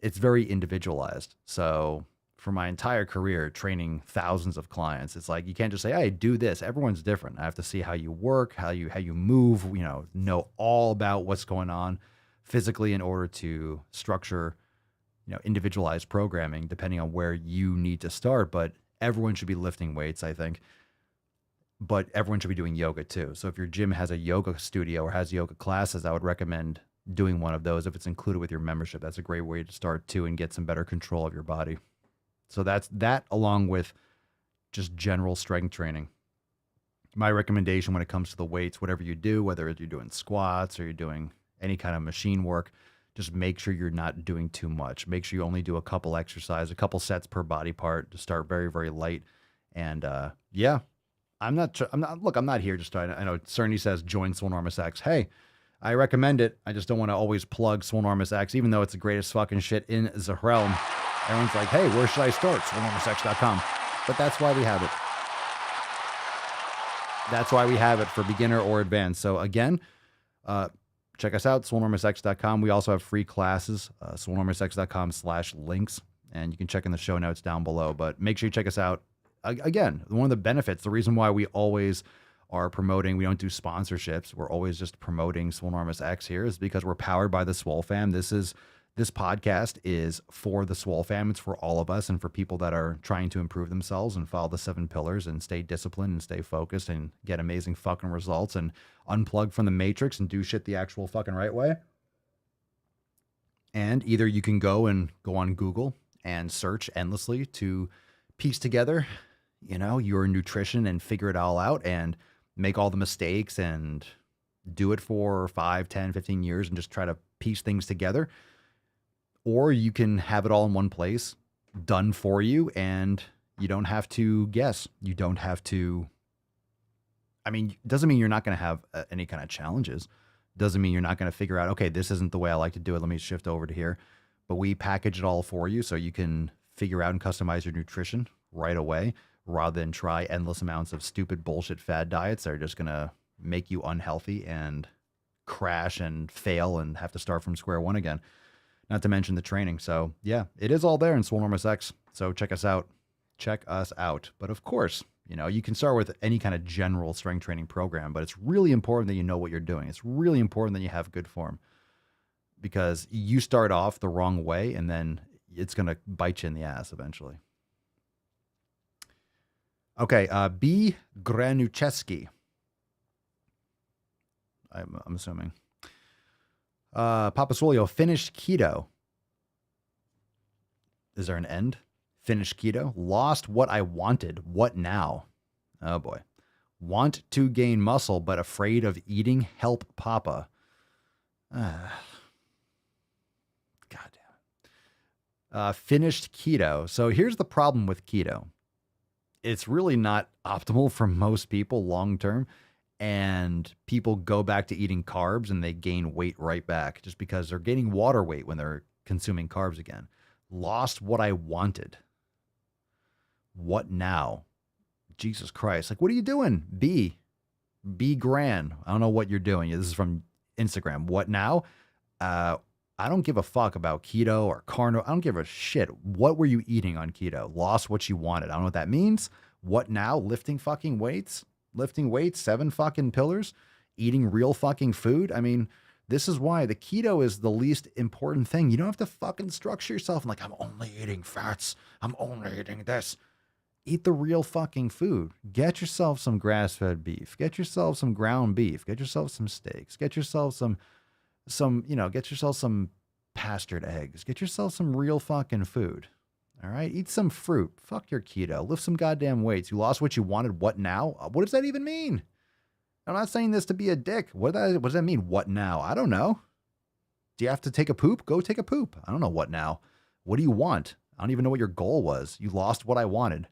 S2: it's very individualized. So for my entire career, training thousands of clients, it's like, you can't just say, hey, do this. Everyone's different. I have to see how you work, how you move, know all about what's going on physically in order to structure, individualized programming depending on where you need to start. But everyone should be lifting weights, I think. But everyone should be doing yoga too. So if your gym has a yoga studio or has yoga classes, I would recommend doing one of those if it's included with your membership. That's a great way to start too and get some better control of your body. So that's that, along with just general strength training. My recommendation when it comes to the weights, whatever you do, whether you're doing squats or you're doing any kind of machine work, just make sure you're not doing too much. Make sure you only do a couple exercises, a couple sets per body part to start very, very light. And I'm not here just trying to, I know Cerny says join Swolenormous X. Hey, I recommend it. I just don't want to always plug Swolenormous X, even though it's the greatest fucking shit in the realm. Everyone's like, hey, where should I start? Swolenormousx.com. But that's why we have it. That's why we have it for beginner or advanced. So again, check us out, swolenormousx.com. We also have free classes, swolenormousx.com/links. And you can check in the show notes down below. But make sure you check us out. Again, one of the benefits, the reason why we always are promoting, we don't do sponsorships, we're always just promoting Swolenormous X here, is because we're powered by the Swole Fam. This podcast is for the Swole Fam. It's for all of us and for people that are trying to improve themselves and follow the 7 pillars and stay disciplined and stay focused and get amazing fucking results and unplug from the matrix and do shit the actual fucking right way. And either you can go on Google and search endlessly to piece together, your nutrition and figure it all out and make all the mistakes and do it for 5, 10, 15 years and just try to piece things together. Or you can have it all in one place, done for you, and you don't have to guess. You don't have to, it doesn't mean you're not going to have any kind of challenges. Doesn't mean you're not going to figure out, okay, this isn't the way I like to do it. Let me shift over to here. But we package it all for you so you can figure out and customize your nutrition right away, rather than try endless amounts of stupid bullshit fad diets that are just going to make you unhealthy and crash and fail and have to start from square one again. Not to mention the training. So yeah, it is all there in Swolenormous X. So check us out. But of course, you can start with any kind of general strength training program, but it's really important that you know what you're doing. It's really important that you have good form, because you start off the wrong way and then it's going to bite you in the ass eventually. Okay. B. Granucheski. I'm assuming. Papa Swolio, finished keto. Is there an end? Finished keto. Lost what I wanted. What now? Oh boy. Want to gain muscle, but afraid of eating. Help, Papa. God damn it. Finished keto. So here's the problem with keto. It's really not optimal for most people long term. And people go back to eating carbs and they gain weight right back just because they're gaining water weight when they're consuming carbs again. Lost what I wanted. What now? Jesus Christ. Like, what are you doing? B Gran. I don't know what you're doing. This is from Instagram. What now? I don't give a fuck about keto or carnivore. I don't give a shit. What were you eating on keto? Lost what you wanted. I don't know what that means. What now? Lifting fucking weights? Lifting weights, 7 fucking pillars, eating real fucking food. This is why the keto is the least important thing. You don't have to fucking structure yourself. Like, I'm only eating fats. I'm only eating this. Eat the real fucking food. Get yourself some grass-fed beef. Get yourself some ground beef. Get yourself some steaks. Get yourself some unpastured eggs. Get yourself some real fucking food. All right? Eat some fruit. Fuck your keto. Lift some goddamn weights. You lost what you wanted. What now? What does that even mean? I'm not saying this to be a dick. What does that mean? What now? I don't know. Do you have to take a poop? Go take a poop. I don't know what now. What do you want? I don't even know what your goal was. You lost what I wanted.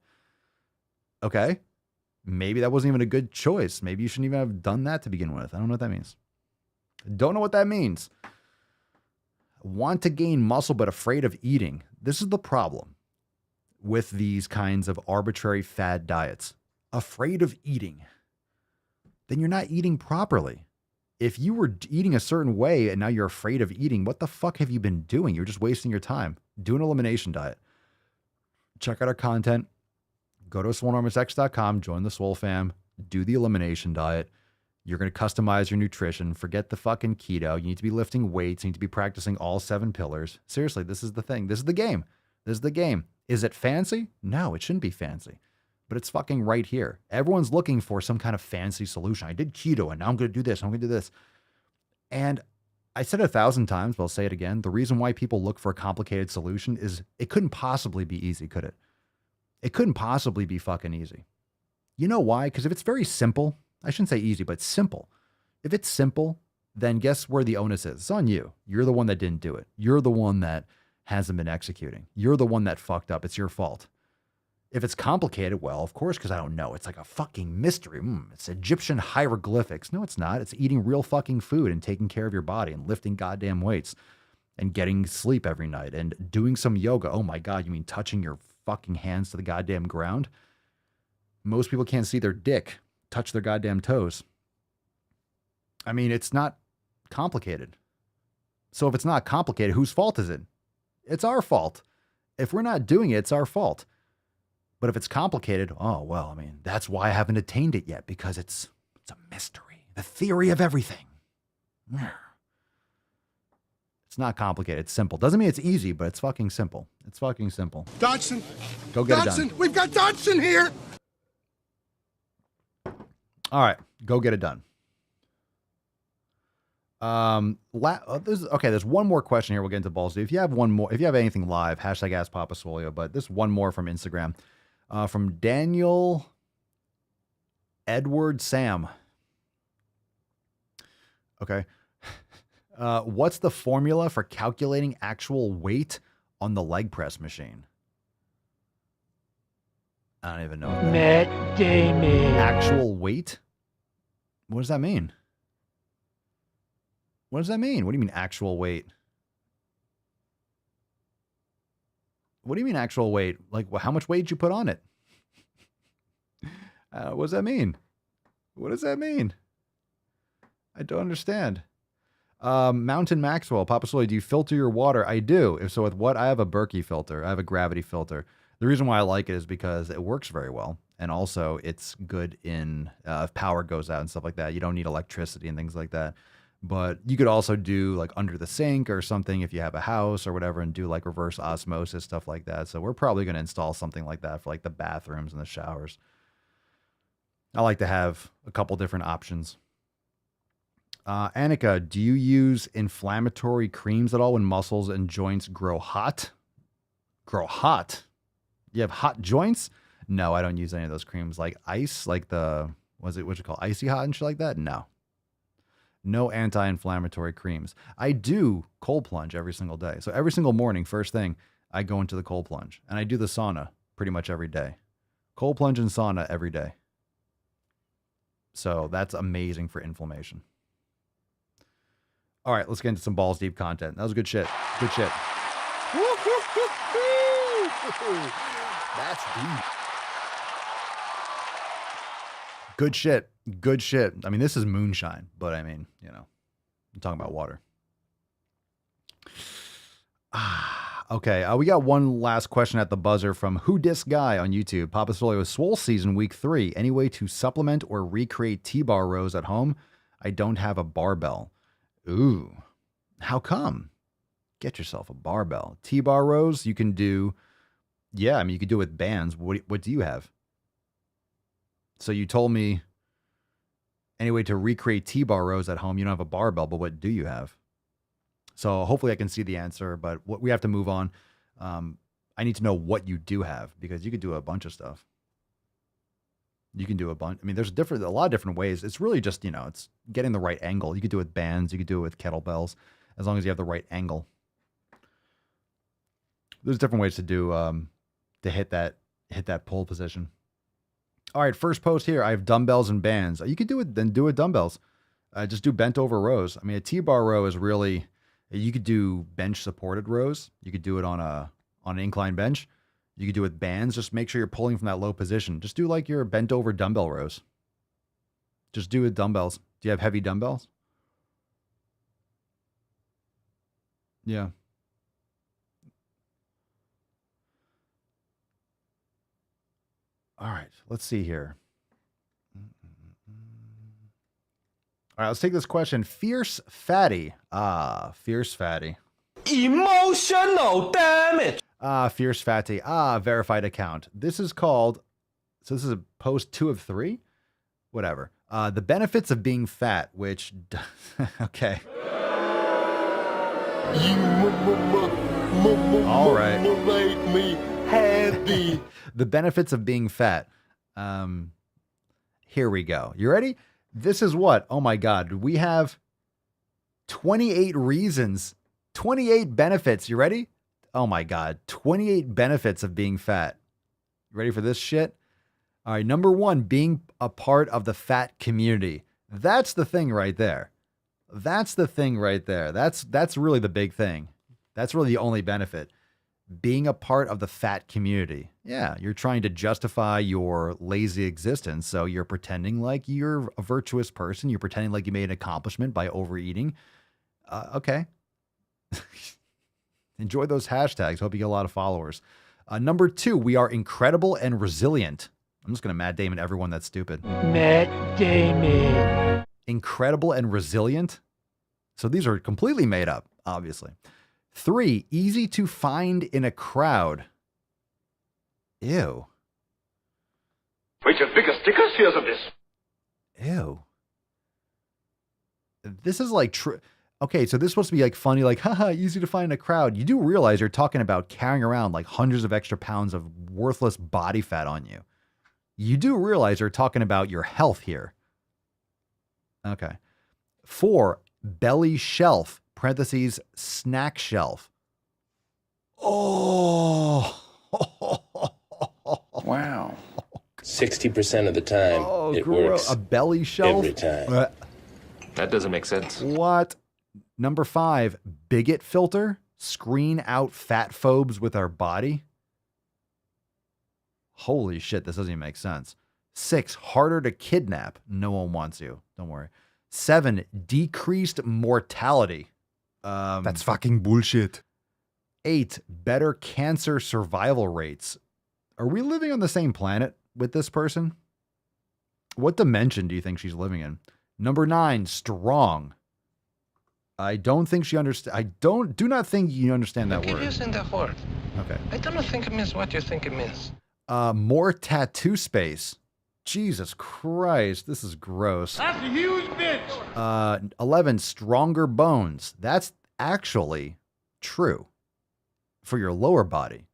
S2: Okay. Maybe that wasn't even a good choice. Maybe you shouldn't even have done that to begin with. I don't know what that means. Don't know what that means. Want to gain muscle but afraid of eating. This is the problem with these kinds of arbitrary fad diets. Afraid of eating. Then you're not eating properly. If you were eating a certain way and now you're afraid of eating, what the fuck have you been doing? You're just wasting your time. Do an elimination diet. Check out our content. Go to swolenormousx.com, join the Swole Fam, do the elimination diet. You're going to customize your nutrition. Forget the fucking keto. You need to be lifting weights. You need to be practicing all 7 pillars. Seriously, this is the thing. This is the game. This is the game. Is it fancy? No, it shouldn't be fancy. But it's fucking right here. Everyone's looking for some kind of fancy solution. I did keto and now I'm going to do this. I'm going to do this. And I said it 1,000 times, but I'll say it again. The reason why people look for a complicated solution is it couldn't possibly be easy, could it? It couldn't possibly be fucking easy. You know why? Because if it's very simple, I shouldn't say easy, but simple. If it's simple, then guess where the onus is? It's on you. You're the one that didn't do it. You're the one that hasn't been executing. You're the one that fucked up. It's your fault. If it's complicated, well, of course, because I don't know. It's like a fucking mystery. It's Egyptian hieroglyphics. No, it's not. It's eating real fucking food and taking care of your body and lifting goddamn weights and getting sleep every night and doing some yoga. Oh my God, you mean touching your fucking hands to the goddamn ground? Most people can't see their dick touch their goddamn toes. I mean, it's not complicated. So if it's not complicated, whose fault is it? It's our fault. If we're not doing it, it's our fault. But if it's complicated, oh, well, I mean, that's why I haven't attained it yet, because it's a mystery. The theory of everything. It's not complicated. It's simple. Doesn't mean it's easy, but it's fucking simple. It's fucking simple.
S4: Dodson!
S2: Go get
S4: Dodson!
S2: it done.
S4: We've got Dodson here!
S2: All right. Go get it done. There's one more question here. We'll get into balls. If you have one more, if you have anything live, hashtag Ask Papa Swolio, but this one more from Instagram. From Daniel Edward Sam. Okay. What's the formula for calculating actual weight on the leg press machine? I don't even know.
S13: Matt Damon.
S2: Actual weight? What does that mean? What does that mean? What do you mean actual weight? What do you mean actual weight? Like, how much weight did you put on it? What does that mean? What does that mean? I don't understand. Mountain Maxwell, Papa Swolio, do you filter your water? I do. If so, with what? I have a Berkey filter. I have a gravity filter. The reason why I like it is because it works very well. And also it's good in if power goes out and stuff like that. You don't need electricity and things like that. But you could also do like under the sink or something if you have a house or whatever and do like reverse osmosis, stuff like that. So we're probably going to install something like that for like the bathrooms and the showers. I like to have a couple different options. Annika, do you use inflammatory creams at all when muscles and joints grow hot? Grow hot? You have hot joints? No, I don't use any of those creams. Like ice, like what's it called? Icy hot and shit like that? No. No anti-inflammatory creams. I do cold plunge every single day. So every single morning, first thing, I go into the cold plunge. And I do the sauna pretty much every day. Cold plunge and sauna every day. So that's amazing for inflammation. All right, let's get into some balls deep content. That was good shit. Good shit. That's deep. Good shit. Good shit. I mean, this is moonshine, but I mean, you know, I'm talking about water. Okay. We got one last question at the buzzer from Who Dis Guy on YouTube. Papa Swolio, Swole season week 3. Any way to supplement or recreate T-bar rows at home? I don't have a barbell. Ooh, how come? Get yourself a barbell. T-bar rows you can do. Yeah, I mean, you could do it with bands. What do you have? So you told me any way to recreate T-bar rows at home. You don't have a barbell, but what do you have? So hopefully I can see the answer, but we have to move on. I need to know what you do have, because you could do a bunch of stuff. You can do a bunch. I mean, there's a lot of different ways. It's really just, it's getting the right angle. You could do it with bands. You could do it with kettlebells, as long as you have the right angle. There's different ways to do, to hit that pull position. All right, first post here. I have dumbbells and bands. You could do it, then do it dumbbells. Just do bent over rows. I mean, a T-bar row is really, you could do bench supported rows. You could do it on an incline bench. You could do it with bands. Just make sure you're pulling from that low position. Just do like your bent over dumbbell rows. Just do it with dumbbells. Do you have heavy dumbbells? Yeah. All right, let's see here. All right, let's take this question. Fierce Fatty. Fierce Fatty.
S8: Emotional damage.
S2: Fierce Fatty. Verified account. This is called, so this is a post 2 of 3? Whatever. The benefits of being fat, which, okay. All right.
S8: Make me happy.
S2: The benefits of being fat. Here we go. You ready? This is what? Oh my God. We have 28 reasons, 28 benefits. You ready? Oh my God. 28 benefits of being fat. You ready for this shit? All right. Number 1, being a part of the fat community. That's the thing right there. That's the thing right there. That's really the big thing. That's really the only benefit. Being a part of the fat community. Yeah, you're trying to justify your lazy existence. So you're pretending like you're a virtuous person. You're pretending like you made an accomplishment by overeating. Okay. Enjoy those hashtags. Hope you get a lot of followers. Number 2, we are incredible and resilient. I'm just going to Matt Damon everyone that's stupid.
S13: Matt Damon.
S2: Incredible and resilient. So these are completely made up, obviously. 3, easy to find in a crowd. Ew.
S4: Wait, your biggest stickers? Here's of this.
S2: Ew. This is like true. Okay, so this is supposed to be like funny, like, haha, easy to find in a crowd. You do realize you're talking about carrying around like hundreds of extra pounds of worthless body fat on you. You do realize you're talking about your health here. Okay. 4, belly shelf, parentheses, snack shelf. Oh.
S8: Wow. 60% of the time, it works.
S2: A belly shelf?
S8: Every time.
S10: That doesn't make sense.
S2: What? Number 5, bigot filter, screen out fat phobes with our body. Holy shit, this doesn't even make sense. 6, harder to kidnap. No one wants you. Don't worry. 7, decreased mortality. That's fucking bullshit. 8, better cancer survival rates. Are we living on the same planet with this person? What dimension do you think she's living in? Number 9, strong. I don't think she understands. Do not think you understand that word.
S8: Using that word.
S2: Okay.
S8: I don't think it means what you think it means.
S2: More tattoo space. Jesus Christ, this is gross.
S13: That's a huge bitch.
S2: 11, stronger bones. That's actually true for your lower body.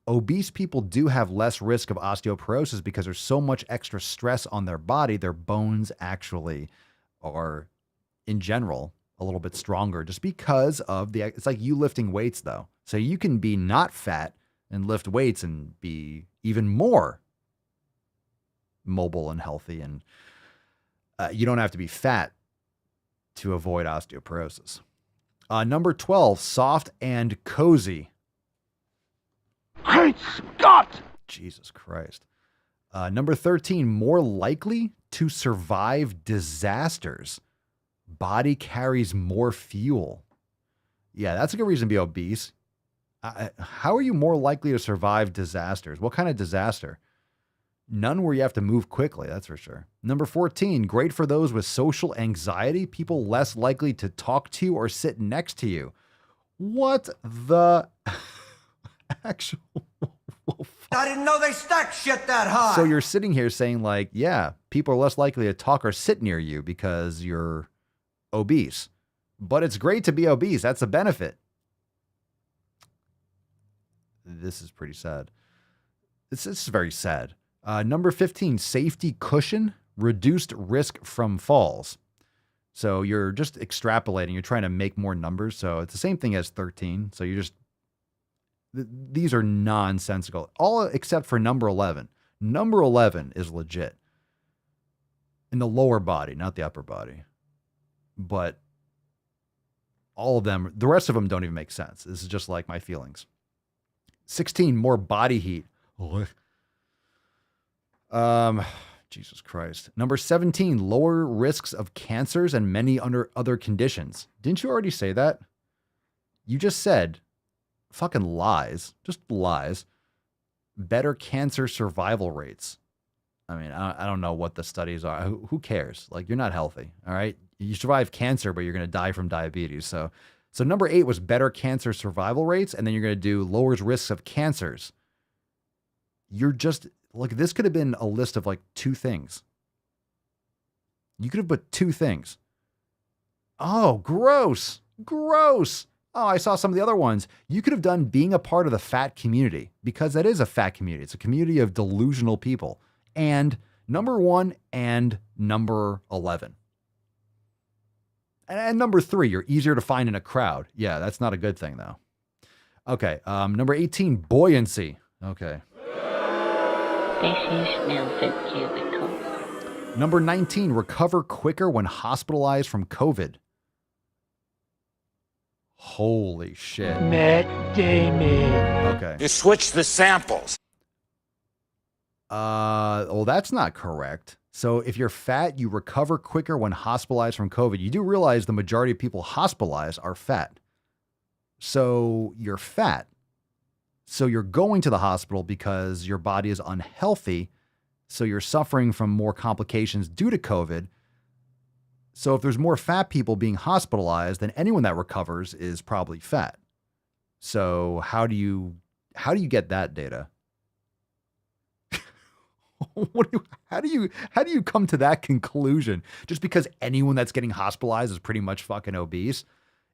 S2: Obese people do have less risk of osteoporosis because there's so much extra stress on their body. Their bones actually are, in general, a little bit stronger just because of it's like you lifting weights though. So you can be not fat and lift weights and be even more mobile and healthy. And you don't have to be fat to avoid osteoporosis. Number 12, soft and cozy.
S13: Great Scott!
S2: Jesus Christ. Number 13, more likely to survive disasters. Body carries more fuel. Yeah, that's a good reason to be obese. How are you more likely to survive disasters? What kind of disaster? None where you have to move quickly, that's for sure. Number 14, great for those with social anxiety, people less likely to talk to you or sit next to you. What the actual...
S16: I didn't know they stacked shit that high.
S2: So you're sitting here saying like, yeah, people are less likely to talk or sit near you because you're obese. but it's great to be obese. That's a benefit. This is pretty sad. This is very sad. Number 15, safety cushion, reduced risk from falls. So you're just extrapolating. You're trying to make more numbers. So it's the same thing as 13. So you're just, these are nonsensical. All except for number 11. Number 11 is legit. In the lower body, not the upper body. But all of them, the rest of them don't even make sense. This is just like my feelings. 16, more body heat. Jesus Christ. Number 17, lower risks of cancers and many other conditions. Didn't you already say that? You just said fucking lies, just lies. Better cancer survival rates. I mean, I don't know what the studies are. Who cares? Like, you're not healthy, all right? You survive cancer, but you're going to die from diabetes. So number 8 was better cancer survival rates, and then you're going to do lowers risks of cancers. You're just, like, this could have been a list of, like, 2 things. You could have put 2 things. Oh, gross. Gross. Oh, I saw some of the other ones. You could have done being a part of the fat community, because that is a fat community. It's a community of delusional people. And number 1 and number 11. And number 3, you're easier to find in a crowd. Yeah, that's not a good thing, though. Okay, number 18, buoyancy. Okay.
S17: This is now the cubicle.
S2: Number 19, recover quicker when hospitalized from COVID. Holy shit.
S13: Matt Damon.
S2: Okay.
S18: You switched the samples.
S2: Well, that's not correct. So if you're fat, you recover quicker when hospitalized from COVID. You do realize the majority of people hospitalized are fat. So you're fat. So you're going to the hospital because your body is unhealthy. So you're suffering from more complications due to COVID. So if there's more fat people being hospitalized, then anyone that recovers is probably fat. So how do you get that data? How do you come to that conclusion? Just because anyone that's getting hospitalized is pretty much fucking obese?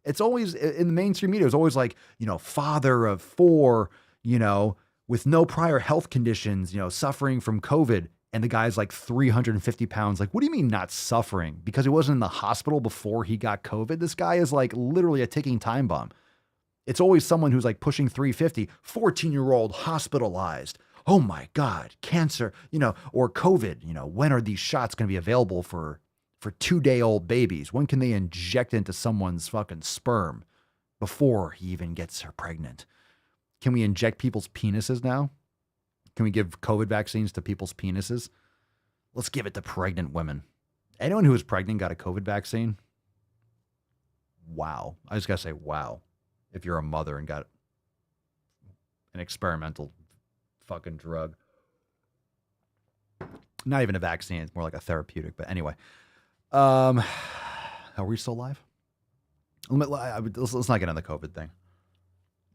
S2: It's always in the mainstream media. It's always like, father of 4, with no prior health conditions, suffering from COVID. And the guy's like 350 pounds. Like, what do you mean not suffering? Because he wasn't in the hospital before he got COVID? This guy is like literally a ticking time bomb. It's always someone who's like pushing 350, 14-year-old hospitalized. Oh my God, cancer, or COVID, when are these shots going to be available for 2-day-old babies? When can they inject into someone's fucking sperm before he even gets her pregnant? Can we inject people's penises now? Can we give COVID vaccines to people's penises? Let's give it to pregnant women. Anyone who is pregnant got a COVID vaccine? Wow. I just got to say, wow. If you're a mother and got an experimental fucking drug. Not even a vaccine. It's more like a therapeutic. But anyway. Are we still live? Let's not get on the COVID thing.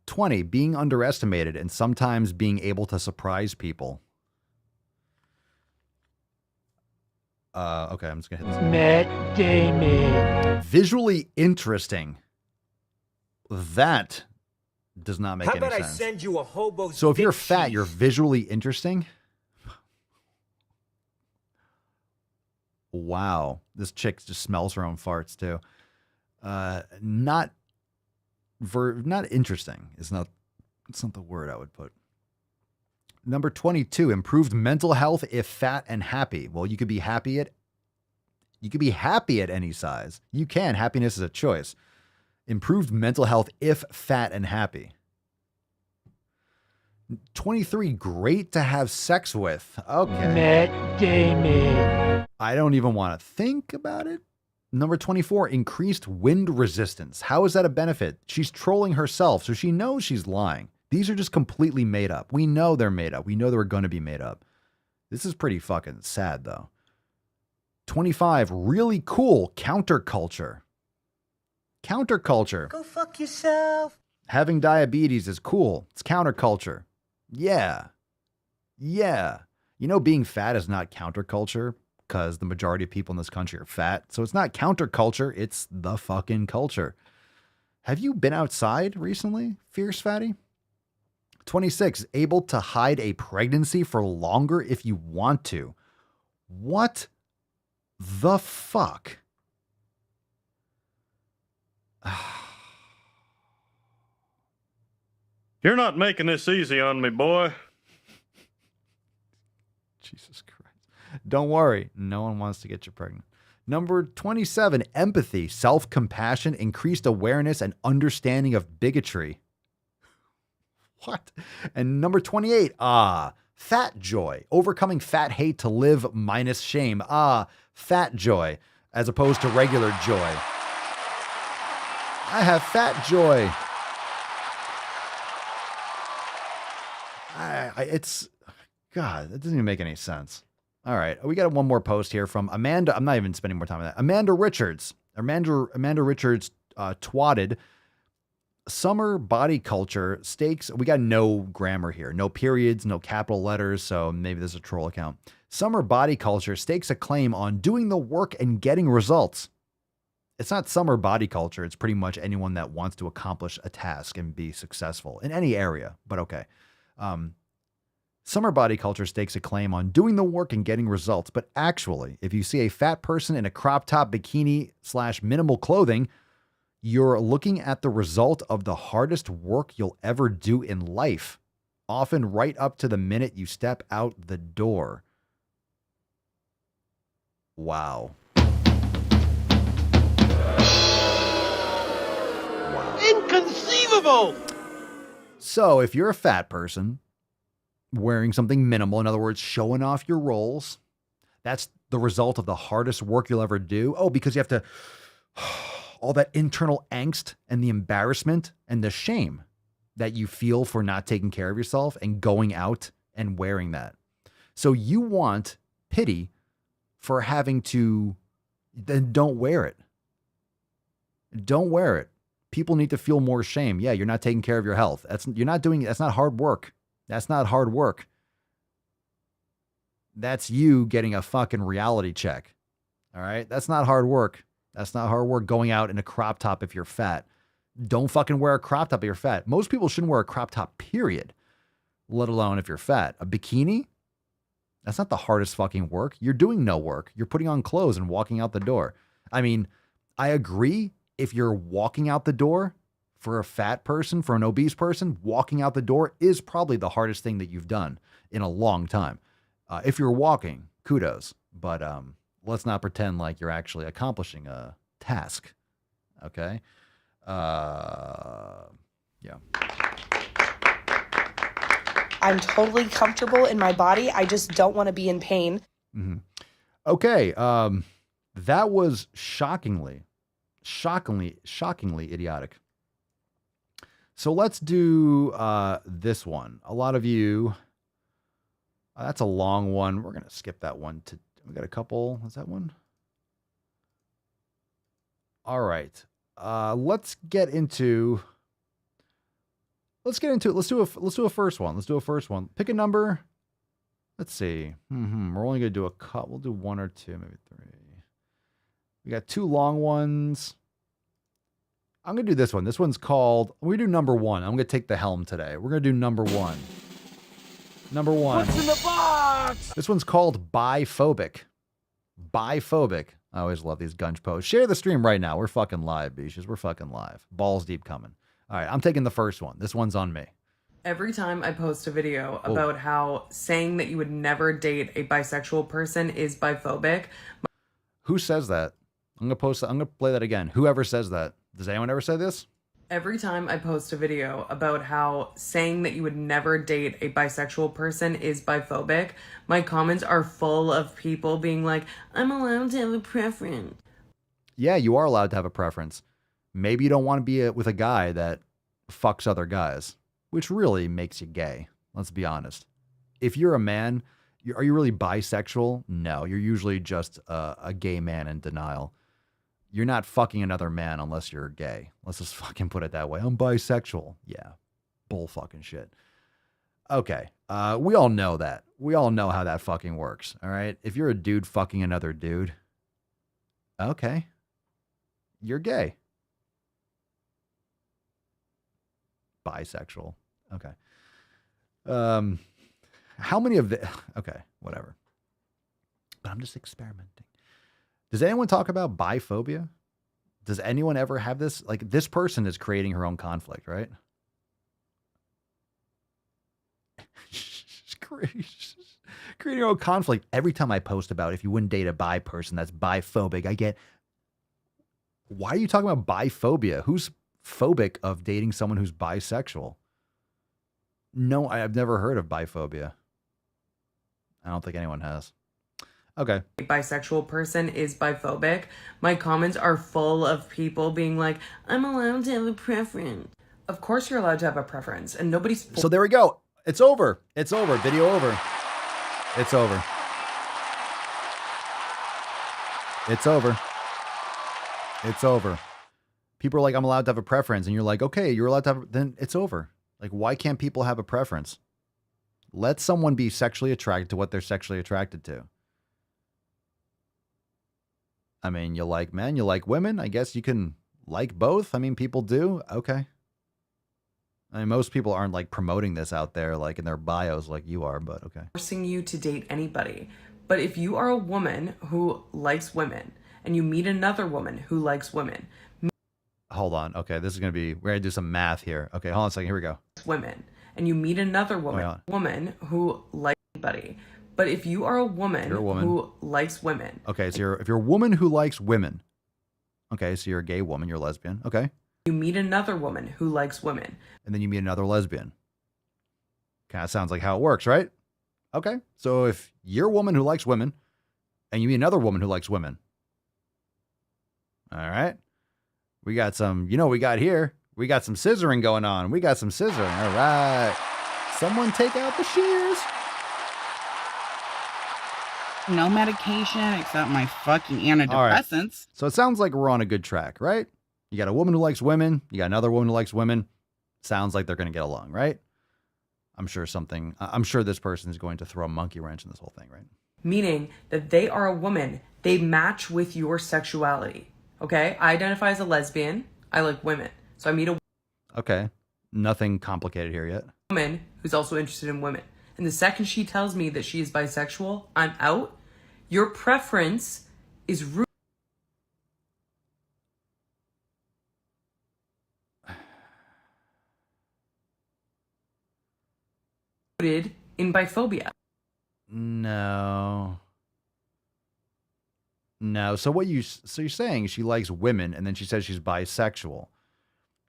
S2: 20, being underestimated and sometimes being able to surprise people. Okay, I'm just going to hit this.
S13: Matt Damon.
S2: Visually interesting. That does not make any sense. How about I
S16: send you a hobo?
S2: So if you're fat, you're visually interesting? Wow. This chick just smells her own farts too. Not interesting. It's not the word I would put. Number 22, improved mental health if fat and happy. Well, you could be happy at any size. You can. Happiness is a choice. Improved mental health if fat and happy. 23, great to have sex with. Okay.
S13: Matt Damon.
S2: I don't even want to think about it. Number 24, increased wind resistance. How is that a benefit? She's trolling herself, so she knows she's lying. These are just completely made up. We know they're made up. We know they're going to be made up. This is pretty fucking sad, though. 25, really cool counterculture. Counterculture.
S16: Go fuck yourself.
S2: Having diabetes is cool. It's counterculture. Yeah. Being fat is not counterculture. because the majority of people in this country are fat. So it's not counterculture, it's the fucking culture. Have you been outside recently, Fierce Fatty? 26, able to hide a pregnancy for longer if you want to. What the fuck?
S18: You're not making this easy on me, boy.
S2: Jesus Christ. Don't worry. No one wants to get you pregnant. Number 27, empathy, self-compassion, increased awareness, and understanding of bigotry. What? And number 28, fat joy, overcoming fat hate to live minus shame. Fat joy, as opposed to regular joy. I have fat joy. It's, God, that doesn't even make any sense. All right, we got one more post here from Amanda. I'm not even spending more time on that. Amanda Richards. Amanda Richards twatted. Summer body culture stakes. We got no grammar here, no periods, no capital letters. So maybe this is a troll account. Summer body culture stakes a claim on doing the work and getting results. It's not summer body culture. It's pretty much anyone that wants to accomplish a task and be successful in any area. But okay. Summer body culture stakes a claim on doing the work and getting results. But actually, if you see a fat person in a crop top bikini / minimal clothing, you're looking at the result of the hardest work you'll ever do in life, often right up to the minute you step out the door. Wow. Wow.
S13: Inconceivable!
S2: So if you're a fat person wearing something minimal, in other words, showing off your rolls, that's the result of the hardest work you'll ever do. Oh, because you have to, all that internal angst and the embarrassment and the shame that you feel for not taking care of yourself and going out and wearing that. So you want pity for having to, then don't wear it. Don't wear it. People need to feel more shame. Yeah, you're not taking care of your health. That's not hard work. That's not hard work. That's you getting a fucking reality check. All right? That's not hard work. That's not hard work going out in a crop top if you're fat. Don't fucking wear a crop top if you're fat. Most people shouldn't wear a crop top, period, let alone if you're fat. A bikini? That's not the hardest fucking work. You're doing no work. You're putting on clothes and walking out the door. I mean, I agree if you're walking out the door for a fat person, for an obese person, walking out the door is probably the hardest thing that you've done in a long time. If you're walking, kudos. But let's not pretend like you're actually accomplishing a task. Okay? Yeah.
S11: I'm totally comfortable in my body. I just don't want to be in pain.
S2: Mm-hmm. Okay. That was shockingly idiotic. So let's do this one. A lot of you, that's a long one. We're going to skip that one. We got a couple. Is that one? All right. Let's get into it. Let's do a first one. Pick a number. Let's see. We're only going to do a cut. We'll do one or two, maybe three. We got two long ones. I'm going to do this one. This one's called, we do number one. I'm going to take the helm today. We're going to do number one. Number one.
S13: What's in the box?
S2: This one's called biphobic. Biphobic. I always love these gunge posts. Share the stream right now. We're fucking live, bitches. We're fucking live. Balls deep coming. All right, I'm taking the first one. This one's on me.
S19: Every time I post a video about how saying that you would never date a bisexual person is biphobic.
S2: Who says that? I'm going to play that again. Whoever says that. Does anyone ever say this?
S19: Every time I post a video about how saying that you would never date a bisexual person is biphobic, my comments are full of people being like, I'm allowed to have a preference.
S2: Yeah, you are allowed to have a preference. Maybe you don't want to be with a guy that fucks other guys, which really makes you gay. Let's be honest. If you're a man, are you really bisexual? No, you're usually just a gay man in denial. You're not fucking another man unless you're gay. Let's just fucking put it that way. I'm bisexual. Yeah. Bull fucking shit. Okay. We all know that. We all know how that fucking works. All right. If you're a dude fucking another dude, okay, you're gay. Bisexual. Okay. How many of the, okay, whatever. But I'm just experimenting. Does anyone talk about biphobia? Does anyone ever have this? Like, this person is creating her own conflict, right? Creating her own conflict. Every time I post about if you wouldn't date a bi person that's biphobic, I get, why are you talking about biphobia? Who's phobic of dating someone who's bisexual? No, I've never heard of biphobia. I don't think anyone has. Okay.
S19: A bisexual person is biphobic. My comments are full of people being like, I'm allowed to have a preference. Of course you're allowed to have a preference, and nobody's...
S2: So there we go. It's over. It's over. Video over. It's over. It's over. It's over. People are like, I'm allowed to have a preference. And you're like, okay, you're allowed to have, then it's over. Like, why can't people have a preference? Let someone be sexually attracted to what they're sexually attracted to. I mean, you like men, you like women. I guess you can like both. I mean, people do. Okay. I mean, most people aren't like promoting this out there, like in their bios like you are, but okay.
S19: Forcing you to date anybody. But if you are a woman who likes women and you meet another woman who likes women.
S2: Hold on. Okay. This is going to be, we're going to do some math here. Okay. Hold on a second. Here we go.
S19: Women. And you meet another woman who likes anybody. But if you are a woman, who likes women.
S2: Okay, so if you're a woman who likes women. Okay, so you're a gay woman, you're a lesbian. Okay.
S19: You meet another woman who likes women.
S2: And then you meet another lesbian. Kind of sounds like how it works, right? Okay. So if you're a woman who likes women and you meet another woman who likes women. All right. We got some, you know what we got here? We got some scissoring going on. We got some scissoring. All right. Someone take out the shears.
S20: No medication except my fucking antidepressants.
S2: Right. So it sounds like we're on a good track, right? You got a woman who likes women. You got another woman who likes women. Sounds like they're going to get along, right? I'm sure this person is going to throw a monkey wrench in this whole thing, right?
S19: Meaning that they are a woman. They match with your sexuality. Okay? I identify as a lesbian. I like women. So I meet a
S2: okay. Nothing complicated here yet.
S19: Woman who's also interested in women. And the second she tells me that she is bisexual, I'm out. Your preference is rooted in biphobia.
S2: No. So you're saying she likes women and then she says she's bisexual.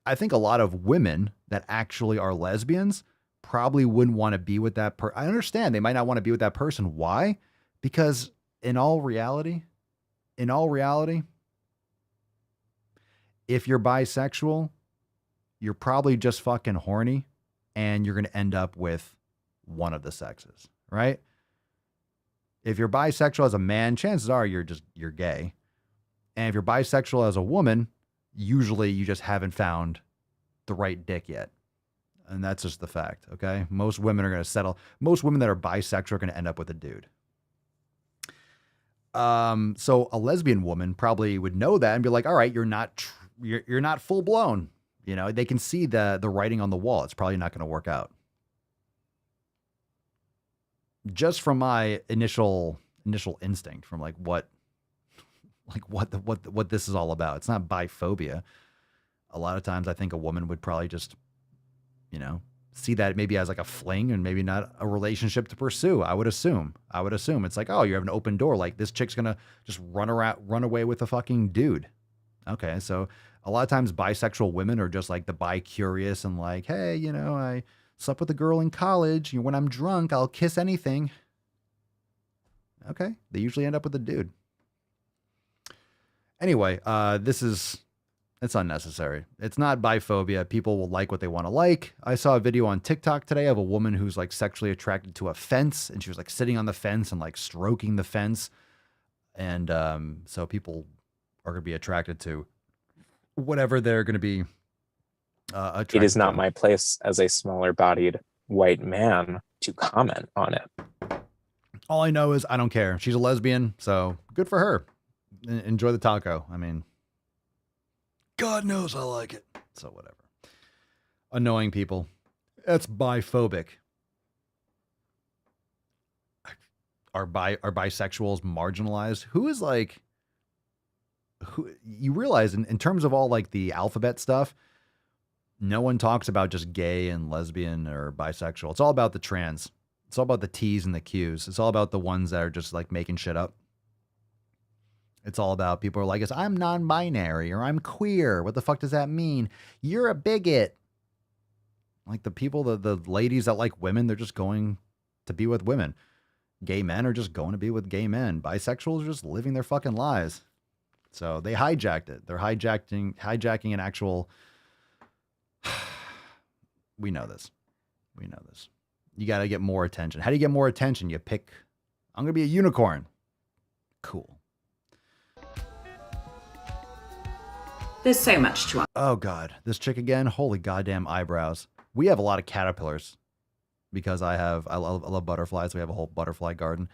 S2: I think a lot of women that actually are lesbians probably wouldn't want to be with that person. I understand they might not want to be with that person. Why? Because in all reality, if you're bisexual, you're probably just fucking horny and you're going to end up with one of the sexes, right? If you're bisexual as a man, chances are you're gay. And if you're bisexual as a woman, usually you just haven't found the right dick yet. And that's just the fact, okay? Most women are going to settle. Most women that are bisexual are going to end up with a dude. So a lesbian woman probably would know that and be like, all right, you're not full blown. You know, they can see the writing on the wall. It's probably not going to work out. Just from my initial instinct, from what this is all about. It's not biphobia. A lot of times I think a woman would probably just, see that maybe as like a fling and maybe not a relationship to pursue. I would assume it's like, oh, you have an open door. Like this chick's going to just run away with a fucking dude. Okay. So a lot of times bisexual women are just like the bi-curious and like, hey, I slept with a girl in college. When I'm drunk, I'll kiss anything. Okay. They usually end up with a dude. Anyway, it's unnecessary. It's not biphobia. People will like what they want to like. I saw a video on TikTok today of a woman who's like sexually attracted to a fence and she was like sitting on the fence and like stroking the fence. And so people are going to be attracted to whatever they're going to be attracted
S10: It is not
S2: to.
S10: my place as a smaller bodied white man to comment on it.
S2: All I know is I don't care. She's a lesbian, so good for her. Enjoy the taco. I mean, God knows I like it. So whatever. Annoying people. That's biphobic. Are bisexuals marginalized? Who is like, who you realize in terms of all like the alphabet stuff, no one talks about just gay and lesbian or bisexual. It's all about the trans. It's all about the T's and the Q's. It's all about the ones that are just like making shit up. It's all about people are like, I'm non-binary or I'm queer. What the fuck does that mean? You're a bigot. Like the people, the ladies that like women, they're just going to be with women. Gay men are just going to be with gay men. Bisexuals are just living their fucking lives. So they hijacked it. They're hijacking an actual. We know this. We know this. You got to get more attention. How do you get more attention? You pick, I'm going to be a unicorn. Cool.
S21: There's so much to.
S2: Oh God, this chick again. Holy goddamn eyebrows. We have a lot of caterpillars because I love butterflies. We have a whole butterfly garden.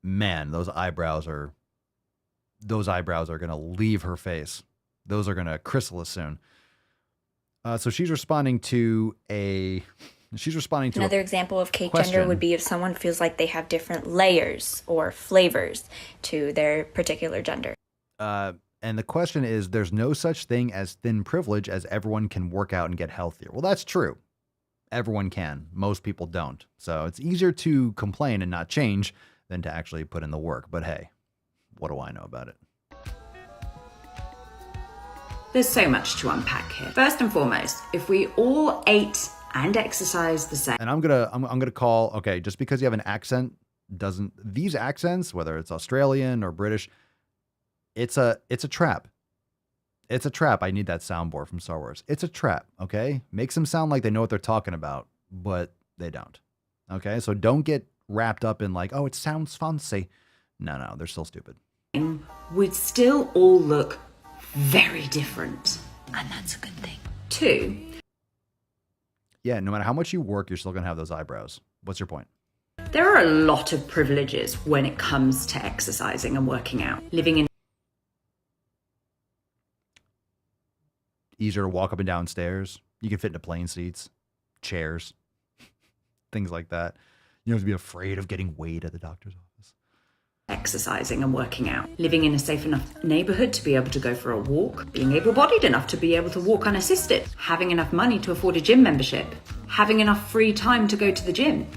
S2: Man, those eyebrows are going to leave her face. Those are going to chrysalis soon. So she's responding to
S22: another example of cake
S2: question.
S22: gender would be if someone feels like they have different layers or flavors to their particular gender.
S2: And the question is, there's no such thing as thin privilege, as everyone can work out and get healthier. Well, that's true. Everyone can. Most people don't. So it's easier to complain and not change than to actually put in the work. But hey, what do I know about it?
S21: There's so much to unpack here. First and foremost, if we all ate and exercised the same.
S2: And I'm gonna call, okay, just because you have an accent doesn't, these accents, whether it's Australian or British, it's a trap. It's a trap. I need that soundboard from Star Wars. It's a trap, okay? Makes them sound like they know what they're talking about, but they don't. Okay? So don't get wrapped up in like, oh, it sounds fancy. No, they're still stupid.
S21: We'd still all look very different. And that's a good thing. 2.
S2: Yeah, no matter how much you work, you're still going to have those eyebrows. What's your point?
S21: There are a lot of privileges when it comes to exercising and working out. Living in
S2: easier to walk up and down stairs. You can fit into plane seats, chairs, things like that. You don't have to be afraid of getting weighed at the doctor's office.
S21: Exercising and working out. Living in a safe enough neighborhood to be able to go for a walk. Being able-bodied enough to be able to walk unassisted. Having enough money to afford a gym membership. Having enough free time to go to the gym.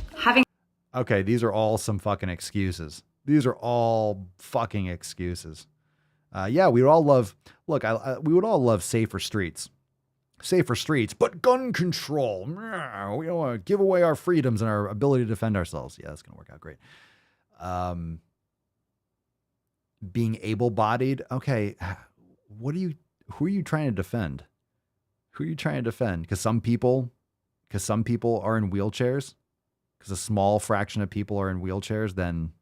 S2: Okay, these are all some fucking excuses. These are all fucking excuses. Yeah, we would all love, we would all love safer streets. Safer streets, but gun control. We don't want to give away our freedoms and our ability to defend ourselves. Yeah, that's going to work out great. Being able-bodied. Okay, who are you trying to defend? Who are you trying to defend? Because some people are in wheelchairs, because a small fraction of people are in wheelchairs, then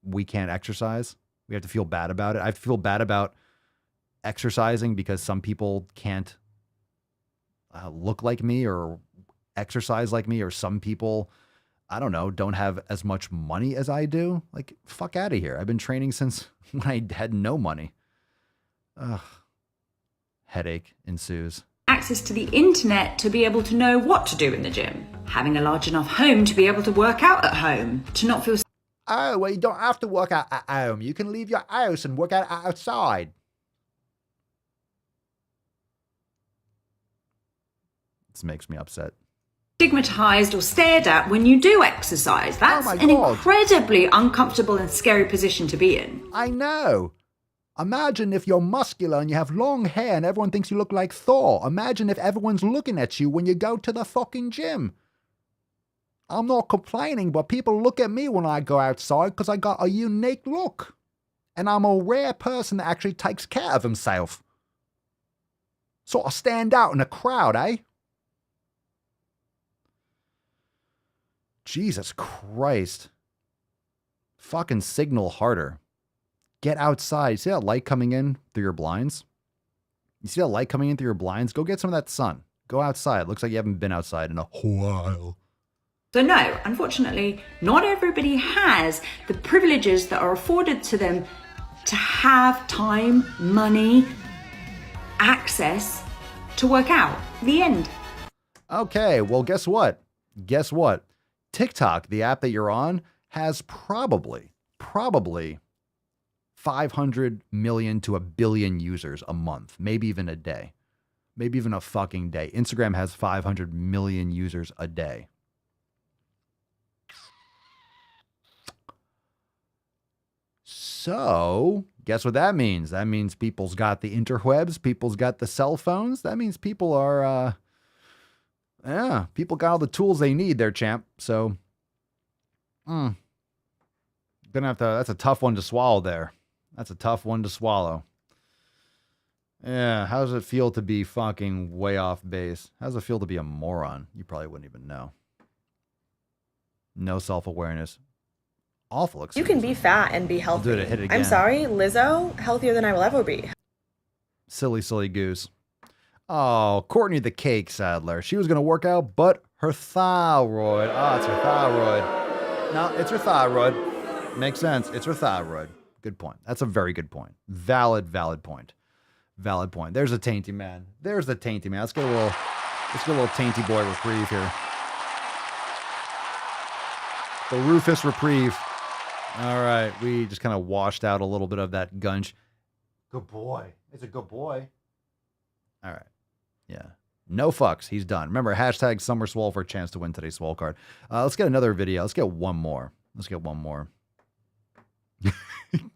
S2: we can't exercise. We have to feel bad about it. I feel bad about exercising because some people can't look like me or exercise like me, or some people, I don't know, don't have as much money as I do. Like, fuck out of here. I've been training since when I had no money. Ugh. Headache ensues.
S21: Access to the internet to be able to know what to do in the gym. Having a large enough home to be able to work out at home. To not feel...
S2: Oh, well, you don't have to work out at home. You can leave your house and work out outside. This makes me upset.
S21: Stigmatized or stared at when you do exercise. That's an incredibly uncomfortable and scary position to be in.
S2: I know. Imagine if you're muscular and you have long hair and everyone thinks you look like Thor. Imagine if everyone's looking at you when you go to the fucking gym. I'm not complaining, but people look at me when I go outside because I got a unique look. And I'm a rare person that actually takes care of himself. Sort of stand out in a crowd, eh? Jesus Christ. Fucking signal harder. Get outside. See that light coming in through your blinds? You see that light coming in through your blinds? Go get some of that sun. Go outside. Looks like you haven't been outside in a while.
S21: So no, unfortunately, not everybody has the privileges that are afforded to them to have time, money, access to work out. The end.
S2: Okay, well, guess what? Guess what? TikTok, the app that you're on, has probably 500 million to a billion users a month, maybe even a day, maybe even a fucking day. Instagram has 500 million users a day. So, guess what that means? That means people's got the interwebs, people's got the cell phones. That means people are, people got all the tools they need there, champ. So, gonna have to, that's a tough one to swallow there. That's a tough one to swallow. Yeah, how does it feel to be fucking way off base? How does it feel to be a moron? You probably wouldn't even know. No self-awareness. Awful experience.
S7: You can be fat and be healthy.
S2: I'll do it, hit it again.
S7: I'm sorry, Lizzo, healthier than I will ever be.
S2: Silly goose. Oh, Courtney the Cake Sadler. She was going to work out, but her thyroid. Oh, it's her thyroid. No, it's her thyroid. Makes sense. It's her thyroid. Good point. That's a very good point. Valid point. Valid point. There's a tainty man. There's the tainty man. Let's get a little tainty boy reprieve here. The Rufus reprieve. All right. We just kind of washed out a little bit of that gunch. Good boy. It's a good boy. All right. Yeah. No fucks. He's done. Remember, hashtag Summer Swole for a chance to win today's Swole card. Let's get another video. Let's get one more.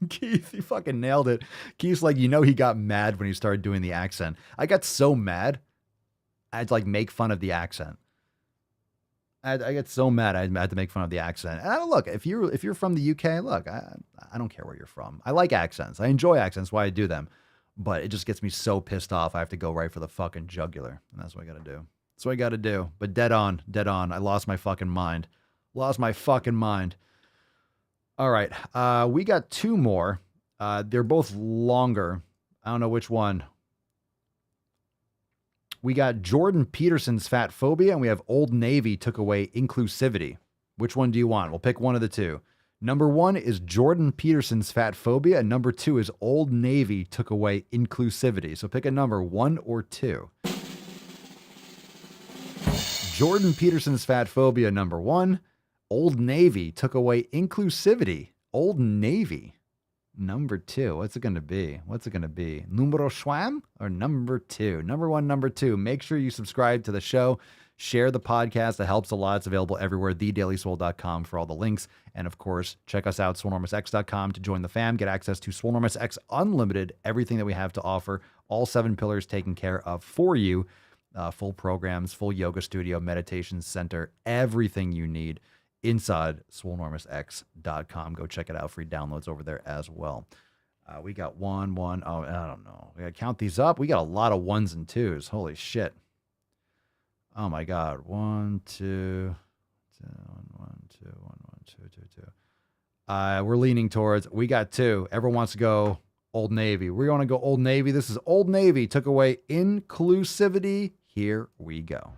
S2: Keith, he fucking nailed it. Keith's like, he got mad when he started doing the accent. I got so mad, I'd like make fun of the accent. I get so mad I had to make fun of the accent. And look, if you're from the UK, look, I don't care where you're from. I like accents. I enjoy accents. Why I do them. But it just gets me so pissed off. I have to go right for the fucking jugular. And that's what I got to do. That's what I got to do. But dead on. I lost my fucking mind. All right. We got two more. They're both longer. I don't know which one. We got Jordan Peterson's fat phobia, and we have Old Navy took away inclusivity. Which one do you want? We'll pick one of the two. Number one is Jordan Peterson's fat phobia, and number two is Old Navy took away inclusivity. So pick a number, 1 or 2. Jordan Peterson's fat phobia, number 1. Old Navy took away inclusivity. Old Navy, number 2. What's it going to be? Numero schwam or number 2? Number 1, number 2. Make sure you subscribe to the show. Share the podcast. That helps a lot. It's available everywhere. TheDailySwole.com for all the links. And of course, check us out, SwoleNormousX.com to join the fam. Get access to Swole Enormous X Unlimited. Everything that we have to offer. All 7 pillars taken care of for you. Full programs, full yoga studio, meditation center, everything you need inside SwoleNormousX.com. Go check it out. Free downloads over there as well. We got one. Oh, I don't know. We got to count these up. We got a lot of 1s and 2s. Holy shit. Oh my God. 1, 2, 1, 2, 1, 2, 2, 2. We're leaning towards, we got 2. Everyone wants to go Old Navy. We want to go Old Navy. This is Old Navy took away inclusivity. Here we go.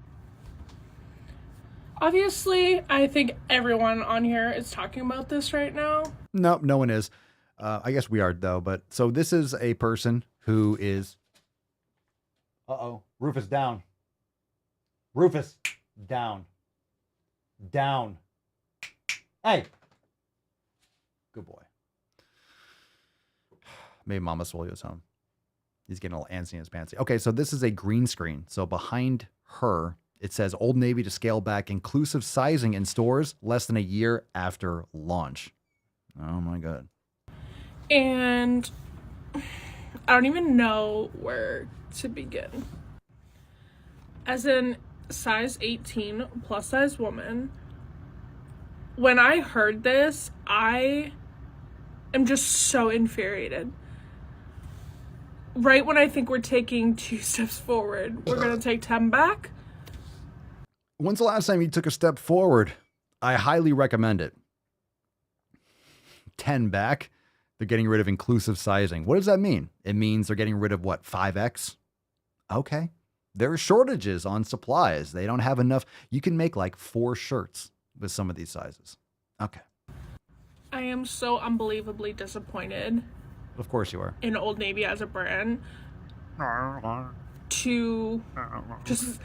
S1: Obviously, I think everyone on here is talking about this right now.
S2: Nope, no one is. I guess we are though. But so this is a person who is. Rufus down. Rufus down. Hey. Good boy. Maybe Mama Swole goes home. He's getting a little antsy in his pantsy. Okay, so this is a green screen. So behind her, it says Old Navy to scale back inclusive sizing in stores less than a year after launch. Oh my God.
S1: And I don't even know where to begin. As in size 18 plus size woman, when I heard this, I am just so infuriated. Right when I think we're taking 2 steps forward, we're going to take 10 back.
S2: When's the last time you took a step forward? I highly recommend it. 10 back. They're getting rid of inclusive sizing. What does that mean? It means they're getting rid of what? 5X? Okay. there are shortages on supplies. They don't have enough. You can make like 4 shirts with some of these sizes. Okay.
S1: I am so unbelievably disappointed.
S2: Of course you are.
S1: In Old Navy as a brand to just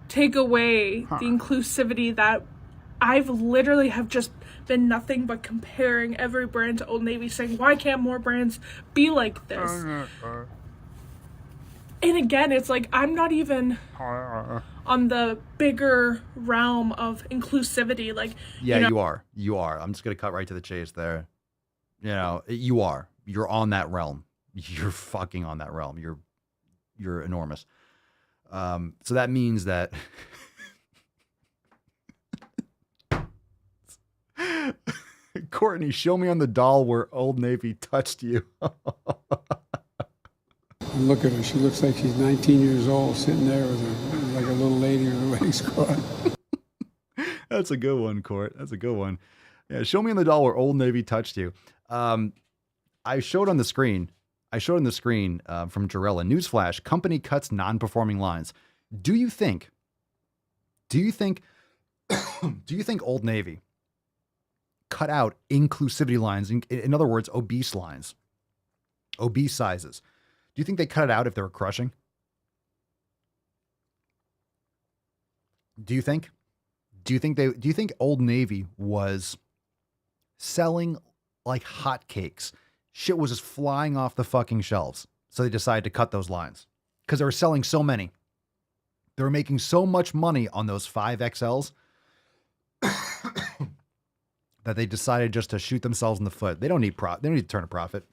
S1: take away the inclusivity that I've literally have just been nothing but comparing every brand to Old Navy, saying, why can't more brands be like this? And again, it's like, I'm not even on the bigger realm of inclusivity. Like,
S2: yeah, you are. You are. I'm just going to cut right to the chase there. You know, you are. You're on that realm. You're fucking on that realm. You're enormous. So that means that Courtney, show me on the doll where Old Navy touched you.
S5: Look at her. She looks like she's 19 years old, sitting there with her, like a little lady with a wedding scarf.
S2: That's a good one, Court. That's a good one. Yeah, show me on the doll where Old Navy touched you. I showed on the screen. From Jarella. Newsflash: company cuts non-performing lines. Do you think Old Navy cut out inclusivity lines? In other words, obese lines, obese sizes. Do you think they cut it out if they were crushing? Do you think Old Navy was selling like hotcakes? Shit was just flying off the fucking shelves. So they decided to cut those lines because they were selling so many. They were making so much money on those 5XLs that they decided just to shoot themselves in the foot. They don't need they don't need to turn a profit.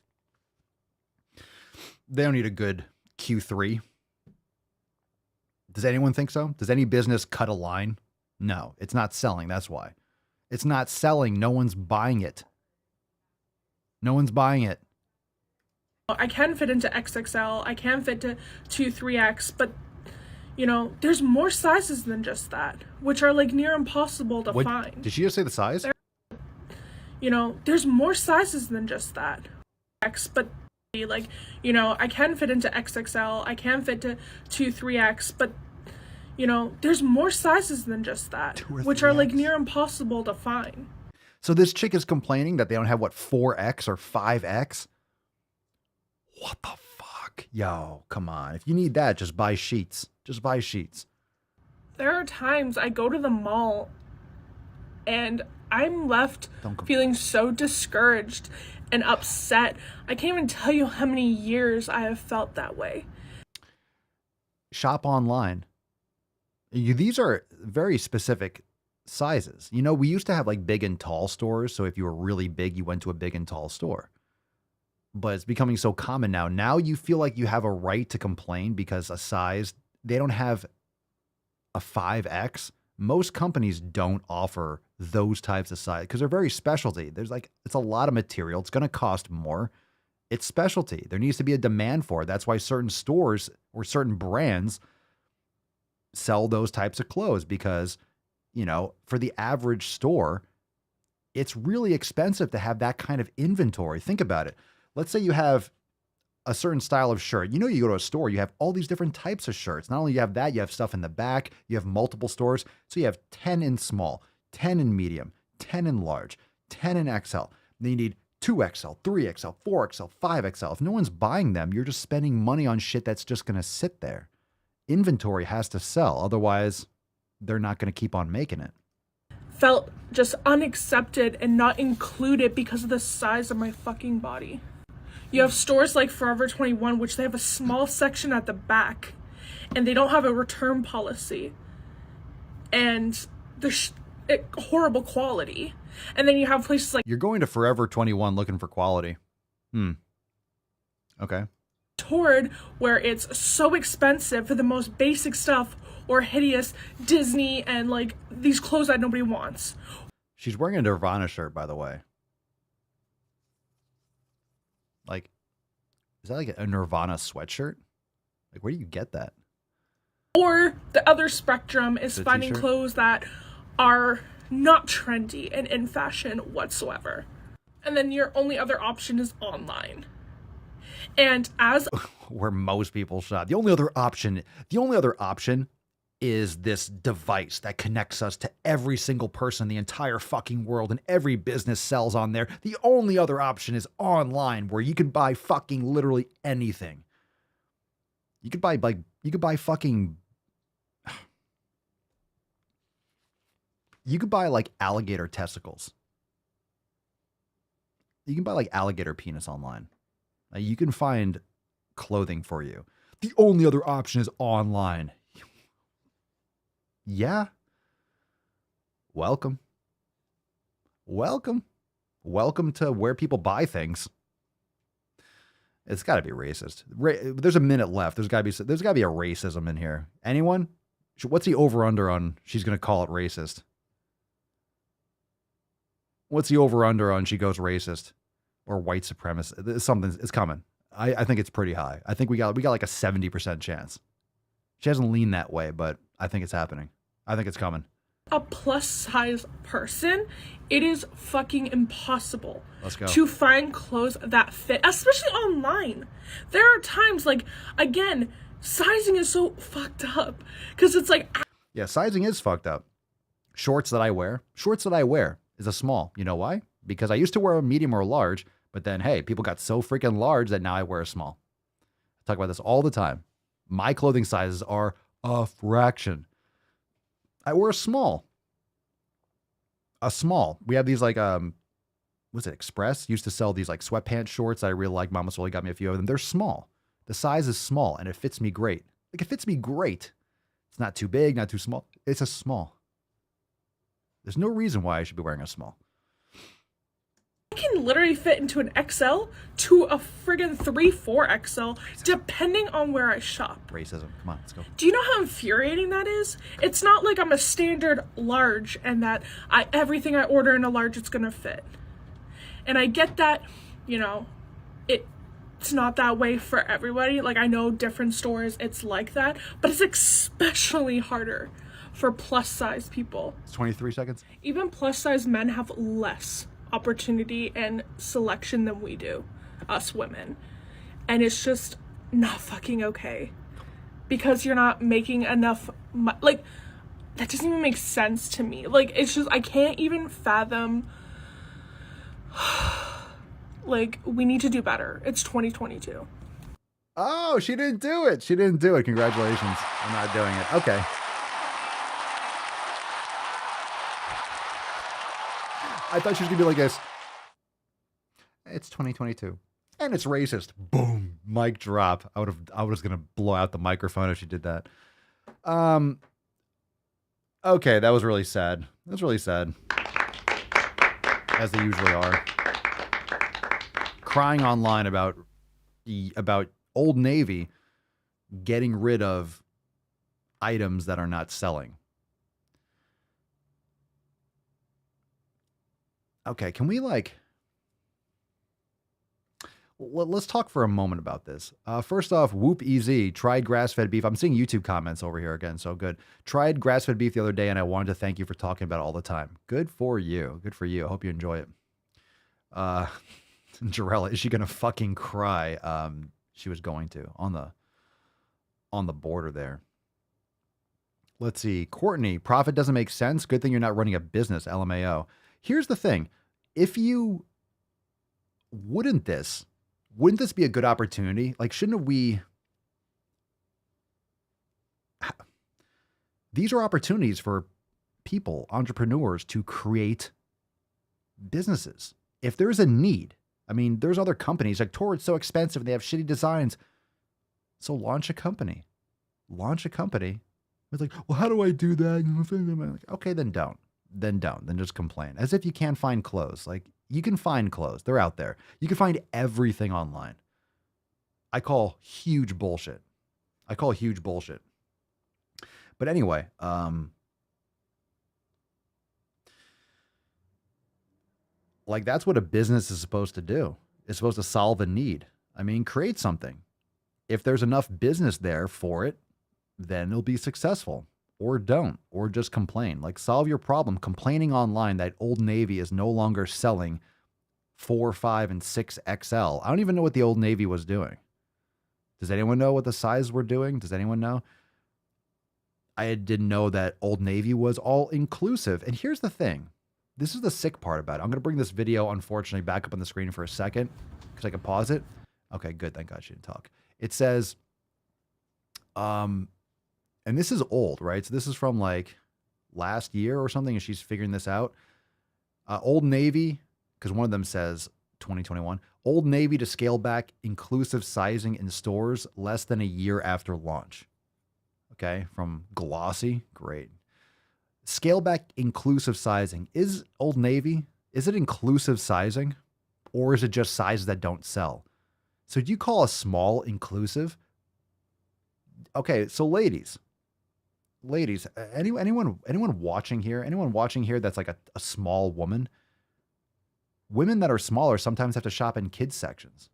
S2: They don't need a good Q3. Does anyone think so? Does any business cut a line? No, it's not selling. That's why. It's not selling. No one's buying it. No one's buying it.
S1: I can fit into XXL. I can fit to 3X, but you know, there's more sizes than just that, which are like near impossible to find.
S2: Did she just say the size?
S1: You know, there's more sizes than just that. But like, you know, I can fit into XXL. I can fit to 3X, but you know, there's more sizes than just that, which are like near impossible to find.
S2: So this chick is complaining that they don't have, what, 4X or 5X? What the fuck? Yo, come on. If you need that, just buy sheets. Just buy sheets.
S1: There are times I go to the mall and I'm left feeling so discouraged and upset. I can't even tell you how many years I have felt that way.
S2: Shop online. These are very specific sizes. You know, we used to have like big and tall stores. So if you were really big, you went to a big and tall store. But it's becoming so common now. Now you feel like you have a right to complain because a size, they don't have a 5X. Most companies don't offer those types of size because they're very specialty. There's like, it's a lot of material. It's going to cost more. It's specialty. There needs to be a demand for it. That's why certain stores or certain brands sell those types of clothes because, you know, for the average store, it's really expensive to have that kind of inventory. Think about it. Let's say you have a certain style of shirt. You know, you go to a store, you have all these different types of shirts. Not only you have that, you have stuff in the back, you have multiple stores. So you have 10 in small, 10 in medium, 10 in large, 10 in XL. Then you need 2XL, 3XL, 4XL, 5XL. If no one's buying them, you're just spending money on shit that's just going to sit there. Inventory has to sell. Otherwise, they're not going to keep on making it.
S1: Felt just unaccepted and not included because of the size of my fucking body. You have stores like Forever 21, which they have a small section at the back, and they don't have a return policy, and there's horrible quality. And then you have places like
S2: you're going to Forever 21 looking for quality. Okay.
S1: Torrid, where it's so expensive for the most basic stuff, or hideous Disney and like these clothes that nobody wants.
S2: She's wearing a Nirvana shirt, by the way. Like, is that like a Nirvana sweatshirt? Like, where do you get that?
S1: Or the other spectrum is finding clothes that are not trendy and in fashion whatsoever. And then your only other option is online. And as
S2: where most people shop. The only other option is this device that connects us to every single person in the entire fucking world, and every business sells on there. The only other option is online, where you can buy fucking literally anything. You could buy fucking, you could buy like alligator testicles. You can buy like alligator penis online. You can find clothing for you. The only other option is online. Yeah. Welcome. Welcome. Welcome to where people buy things. It's got to be racist. There's a minute left. There's got to be a racism in here. Anyone? What's the over-under on she's going to call it racist? What's the over-under on she goes racist or white supremacist? Something is coming. I think it's pretty high. I think we got like a 70% chance. She hasn't leaned that way, but I think it's happening. I think it's coming.
S1: A plus size person, it is fucking impossible
S2: Let's go.
S1: to find clothes that fit, especially online. There are times, like, again, sizing is so fucked up because it's like,
S2: yeah, sizing is fucked up. Shorts that I wear is a small. You know why? Because I used to wear a medium or a large, but then, hey, people got so freaking large that now I wear a small. I talk about this all the time. My clothing sizes are a fraction. I wear a small. A small. We have these like, was it Express? Used to sell these like sweatpants shorts that I really like. Mama Swole got me a few of them. They're small. The size is small and it fits me great. Like, it fits me great. It's not too big, not too small. It's a small. There's no reason why I should be wearing a small.
S1: I can literally fit into an XL to a friggin' 3-4 XL, depending on where I shop.
S2: Racism. Come on, let's go.
S1: Do you know how infuriating that is? It's not like I'm a standard large and that everything I order in a large, it's gonna fit. And I get that, you know, it's not that way for everybody. Like, I know different stores, it's like that, but it's especially harder for plus size people.
S2: It's 23 seconds.
S1: Even plus size men have less opportunity and selection than we do, us women. And it's just not fucking okay. Because you're not making enough like, that doesn't even make sense to me. Like, it's just, I can't even fathom. Like, we need to do better. It's 2022.
S2: Oh, she didn't do it. She didn't do it. Congratulations on not doing it. Okay. I thought she was going to be like this. It's 2022. And it's racist. Boom. Mic drop. I was going to blow out the microphone if she did that. Okay, that was really sad. That's really sad. As they usually are. Crying online about Old Navy getting rid of items that are not selling. Okay, can we let's talk for a moment about this. First off, Whoop EZ tried grass-fed beef. I'm seeing YouTube comments over here again, so good. Tried grass-fed beef the other day, and I wanted to thank you for talking about it all the time. Good for you. Good for you. I hope you enjoy it. Jarella, is she gonna fucking cry? She was going to on the border there. Let's see. Courtney, profit doesn't make sense. Good thing you're not running a business, LMAO. Here's the thing. If you wouldn't this be a good opportunity? Like, shouldn't we? These are opportunities for people, entrepreneurs, to create businesses. If there's a need, I mean, there's other companies like Torrid's so expensive and they have shitty designs. So launch a company. Launch a company. It's like, well, how do I do that? Like, okay, then don't. Then just complain. As if you can't find clothes. Like, you can find clothes. They're out there. You can find everything online. I call huge bullshit. But anyway, like, that's what a business is supposed to do. It's supposed to solve a need. I mean, create something. If there's enough business there for it, then it'll be successful. Or don't, or just complain. Like, solve your problem. Complaining online that Old Navy is no longer selling 4, 5, and 6 XL. I don't even know what the Old Navy was doing. Does anyone know what the size we're doing? Does anyone know? I didn't know that Old Navy was all inclusive. And here's the thing. This is the sick part about it. I'm going to bring this video, unfortunately, back up on the screen for a second because I can pause it. Okay, good. Thank God she didn't talk. It says, and this is old, right? So this is from like last year or something, and she's figuring this out. Old Navy, because one of them says 2021, Old Navy to scale back inclusive sizing in stores less than a year after launch. Okay, from Glossy, great. Scale back inclusive sizing. Is Old Navy, is it inclusive sizing? Or is it just sizes that don't sell? So do you call a small inclusive? Okay, so ladies, anyone watching here that's like a small woman? Women that are smaller sometimes have to shop in kids sections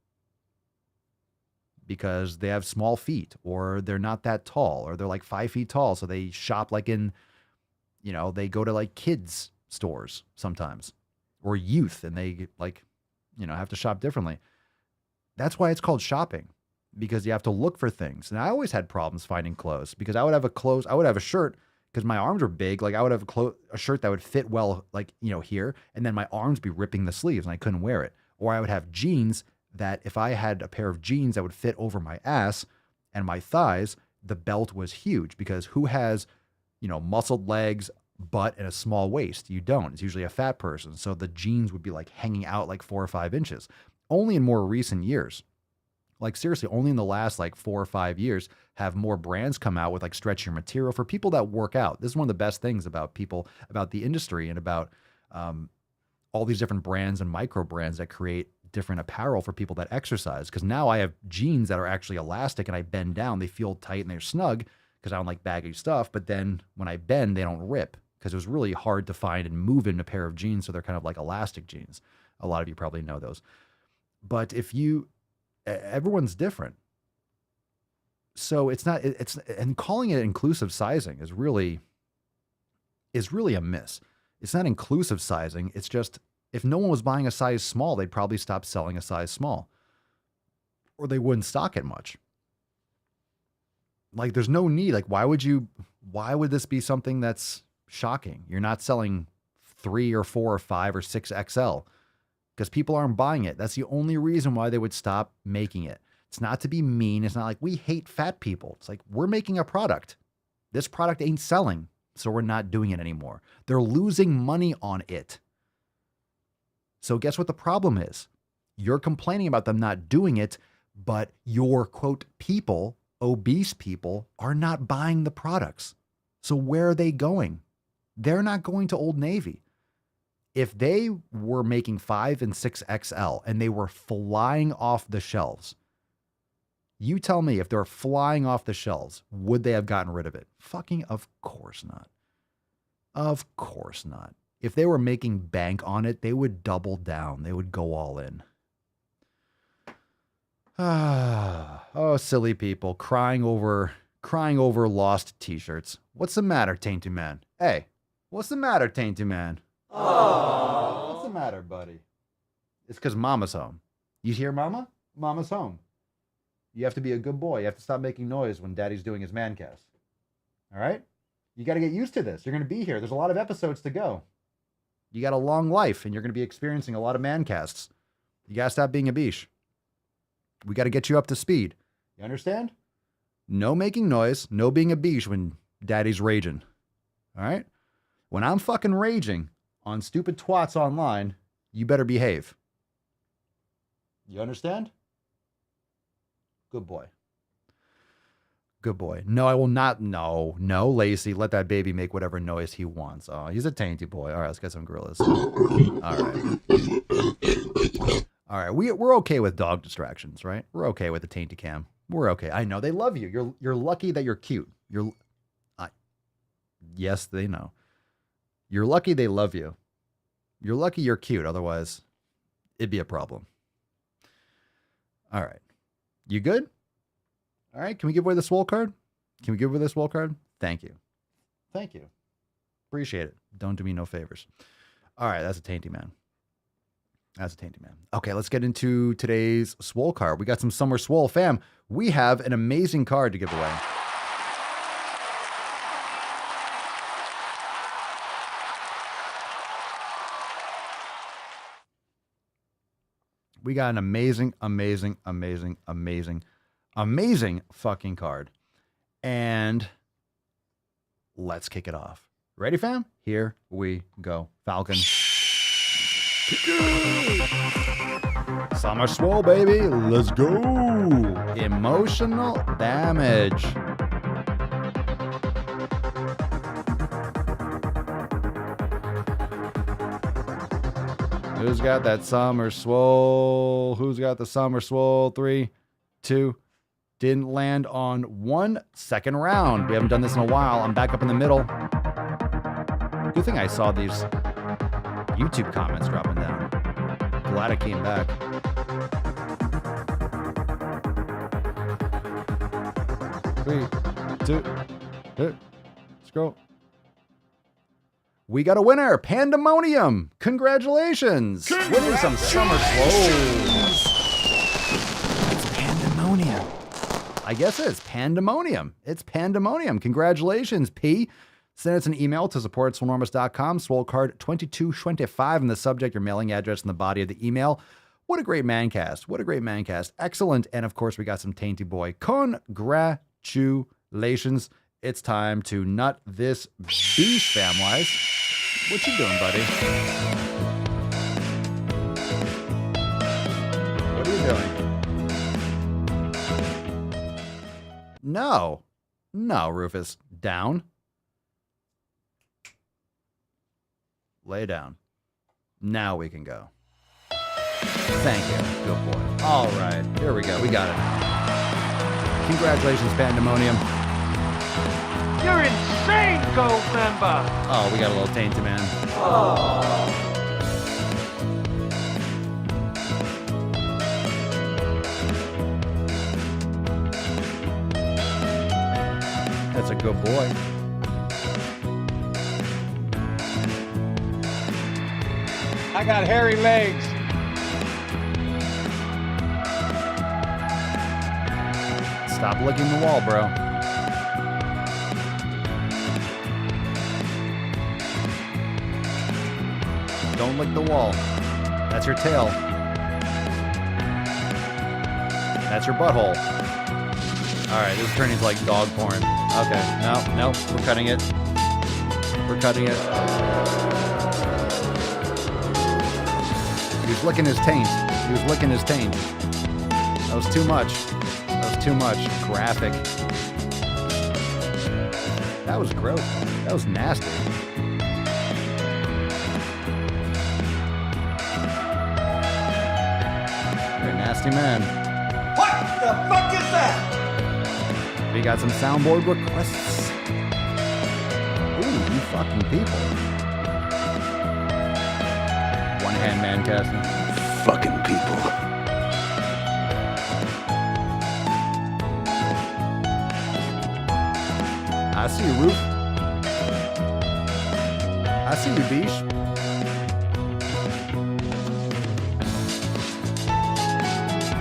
S2: because they have small feet, or they're not that tall, or they're like 5 feet tall. So they shop like in, they go to like kids stores sometimes, or youth, and they like, have to shop differently. That's why it's called shopping, because you have to look for things. And I always had problems finding clothes because I would have a shirt because my arms were big. Like I would have a shirt that would fit well, like, here, and then my arms be ripping the sleeves and I couldn't wear it. Or I would have jeans that if I had a pair of jeans that would fit over my ass and my thighs, the belt was huge, because who has, muscled legs, butt, and a small waist? You don't. It's usually a fat person. So the jeans would be like hanging out like 4 or 5 inches. Only in more recent years, like seriously, only in the last like 4 or 5 years have more brands come out with like stretchier material for people that work out. This is one of the best things about the industry, and about all these different brands and micro brands that create different apparel for people that exercise. Because now I have jeans that are actually elastic, and I bend down, they feel tight and they're snug because I don't like baggy stuff. But then when I bend, they don't rip, because it was really hard to find and move in a pair of jeans. So they're kind of like elastic jeans. A lot of you probably know those. But everyone's different. So and calling it inclusive sizing is really a miss. It's not inclusive sizing. It's just, if no one was buying a size small, they'd probably stop selling a size small, or they wouldn't stock it much. Like there's no need. Like why would this be something that's shocking? You're not selling 3 or 4 or 5 or 6 XL because people aren't buying it. That's the only reason why they would stop making it. It's not to be mean. It's not like we hate fat people. It's like we're making a product. This product ain't selling, so we're not doing it anymore. They're losing money on it. So guess what the problem is? You're complaining about them not doing it, but your, quote, people, obese people, are not buying the products. So where are they going? They're not going to Old Navy. If they were making 5 and 6 XL and they were flying off the shelves, you tell me, if they're flying off the shelves, would they have gotten rid of it? Fucking of course not. Of course not. If they were making bank on it, they would double down. They would go all in. Oh, silly people crying over lost t-shirts. What's the matter, Tainty Man? Hey, what's the matter, Tainty Man? Aww. What's the matter, buddy? It's because Mama's home. You hear Mama? Mama's home. You have to be a good boy. You have to stop making noise when Daddy's doing his man cast. All right? You got to get used to this. You're going to be here. There's a lot of episodes to go. You got a long life, and you're going to be experiencing a lot of man casts. You got to stop being a biche. We got to get you up to speed. You understand? No making noise, no being a biche when Daddy's raging. All right? When I'm fucking raging on stupid twats online, you better behave. You understand? Good boy. Good boy. No, I will not. No, Lacey. Let that baby make whatever noise he wants. Oh, he's a tainty boy. All right, let's get some gorillas. All right. We're okay with dog distractions, right? We're okay with the tainty cam. We're okay. I know they love you. You're lucky that you're cute. Yes, they know. You're lucky they love you. You're lucky you're cute. Otherwise, it'd be a problem. All right. You good? All right. Can we give away the Swole card? Can we give away the Swole card? Thank you. Thank you. Appreciate it. Don't do me no favors. All right. That's a tainty man. That's a tainty man. Okay, let's get into today's Swole card. We got some Summer Swole Fam. We have an amazing card to give away. We got an amazing fucking card. And let's kick it off. Ready, fam? Here we go. Falcon. Summer Swole, baby. Let's go. Emotional damage. Who's got that Summer Swole? Who's got the Summer Swole? 3, 2. Didn't land on 1 second round. We haven't done this in a while. I'm back up in the middle. Good thing I saw these YouTube comments dropping down. Glad I came back. 3, 2. Let's go. We got a winner, Pandemonium. Congratulations. Winning some Summer Swoles. It's Pandemonium. I guess it's Pandemonium. It's Pandemonium. Congratulations, P. Send us an email to support@swolenormous.com, Swole card 2225 in the subject, your mailing address in the body of the email. What a great mancast. What a great mancast. Excellent. And of course, we got some Tainty Boy. Congratulations. It's time to nut this beast, Famwise. What you doing, buddy? What are you doing? No. No, Rufus. Down. Lay down. Now we can go. Thank you. Good boy. All right. Here we go. We got it. Congratulations, Pandemonium.
S13: You're insane, gold member!
S2: Oh, we got a little tainted man.
S13: Oh.
S2: That's a good boy.
S13: I got hairy legs.
S2: Stop licking the wall, bro. Don't lick the wall. That's your tail. That's your butthole. All right, this is turning into like dog porn. Okay, no, we're cutting it. We're cutting it. He was licking his taint. He was licking his taint. That was too much. That was too much. Graphic. That was gross. That was nasty. You're a nasty man.
S16: What the fuck is that?
S2: We got some soundboard requests. Ooh, you fucking people. One-hand man casting.
S4: Fucking people.
S2: I see you, Roof. I see you, Beesh.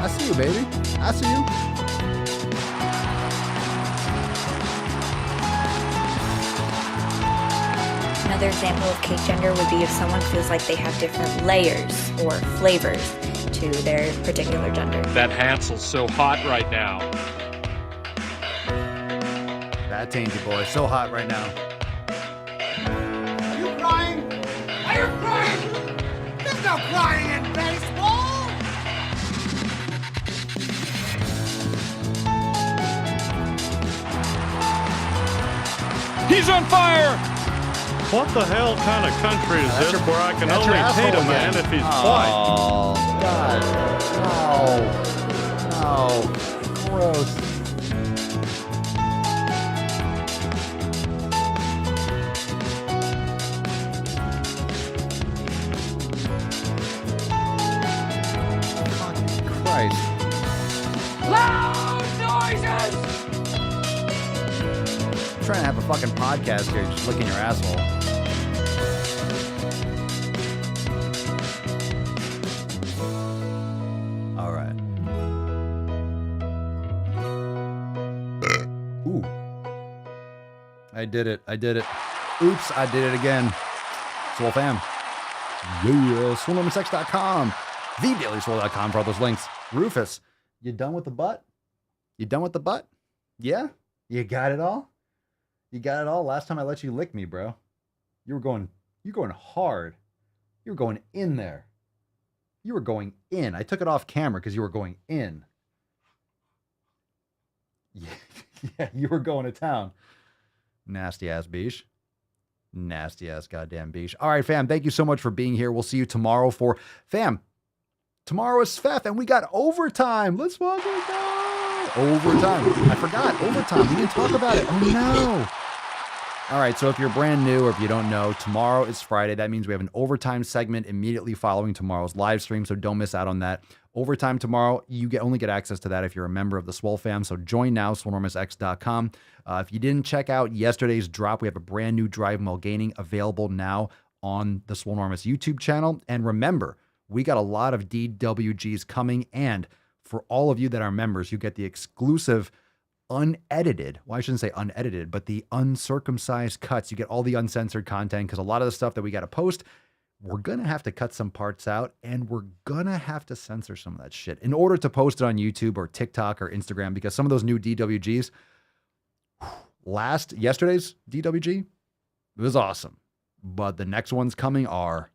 S2: I see you, baby. I see you.
S22: Another example of cake gender would be if someone feels like they have different layers or flavors to their particular gender.
S18: That Hansel's so hot right now.
S2: That tainty boy, so hot right now.
S16: Are you crying? Are you crying? There's no crying in baseball!
S18: He's on fire! What the hell kind of country is this where I can only hate a man if he's white?
S2: Oh, God. No. Gross. Fucking Christ.
S13: Loud noises!
S2: I'm trying to have a fucking podcast here, just licking your asshole. I did it. Oops, I did it again. Swole Fam. Yeah, SwoleNormousX.com. TheDailySwole.com for all those links. Rufus, you done with the butt? You done with the butt? Yeah? You got it all? You got it all? Last time I let you lick me, bro. You're going hard. You were going in there. You were going in. I took it off camera because you were going in. Yeah, you were going to town. Nasty ass beesh. Nasty ass goddamn beesh. All right, fam. Thank you so much for being here. We'll see you tomorrow for fam. Tomorrow is FEF and we got overtime. Let's fucking go. Overtime. I forgot. Overtime. We didn't talk about it. Oh no. All right, so if you're brand new or if you don't know, tomorrow is Friday. That means we have an overtime segment immediately following tomorrow's live stream, so don't miss out on that. Overtime tomorrow, you only get access to that if you're a member of the Swole Fam, so join now, SwoleNormousX.com. If you didn't check out yesterday's drop, we have a brand new Drive While Gaining available now on the Swole Normus YouTube channel. And remember, we got a lot of DWGs coming, and for all of you that are members, you get the exclusive unedited, well, I shouldn't say unedited, but the uncircumcised cuts. You get all the uncensored content because a lot of the stuff that we got to post, we're going to have to cut some parts out and we're going to have to censor some of that shit in order to post it on YouTube or TikTok or Instagram, because some of those new DWGs, yesterday's DWG, it was awesome. But the next ones coming are,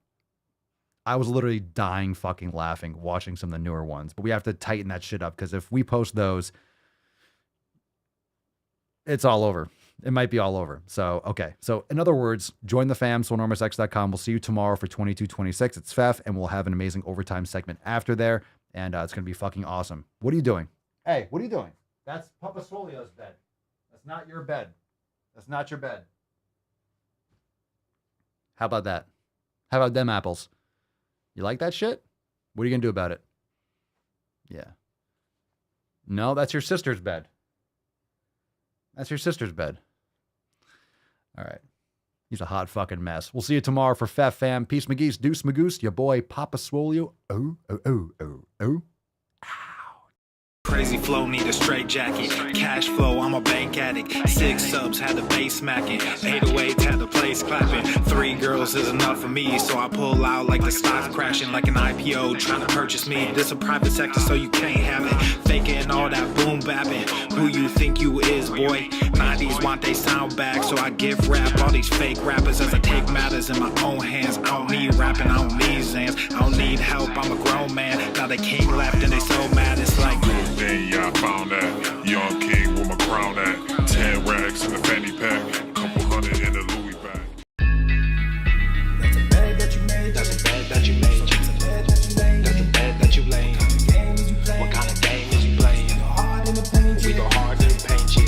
S2: I was literally dying fucking laughing watching some of the newer ones, but we have to tighten that shit up because if we post those, it's all over. It might be all over. So, okay. So, in other words, join the fam, SwoleNormousX.com. We'll see you tomorrow for 2226. It's FEF, and we'll have an amazing overtime segment after there, and it's going to be fucking awesome. What are you doing? Hey, what are you doing? That's Papa Swoleo's bed. That's not your bed. That's not your bed. How about that? How about them apples? You like that shit? What are you going to do about it? Yeah. No, that's your sister's bed. That's your sister's bed. All right. He's a hot fucking mess. We'll see you tomorrow for FEF, fam. Peace, McGeese. Deuce, Magoose. Your boy, Papa Swoleo. Oh.
S6: Crazy flow, need a straight jacket. Cash flow, I'm a bank addict. 6 subs, had the bass smacking. 808s, had the place clapping. 3 girls is enough for me, so I pull out like the stock's crashing. Like an IPO, trying to purchase me. This a private sector, so you can't have it. Faking all that boom bapping. Who you think you is, boy? 90s want they sound back, so I give rap all these fake rappers as I take matters in my own hands. I don't need rapping, I don't need Zans. I don't need help, I'm a grown man. Now they king left and they so mad, it's like...
S9: Yeah, I found that young king with my crown at 10 racks in the fanny pack, couple hundred in the Louis bag.
S6: That's a bed that you made. That's a bed that you made. That's a bed that you laid. That's a bed that you laid. What kind of game is you playing? We go hard in the paint, yeah.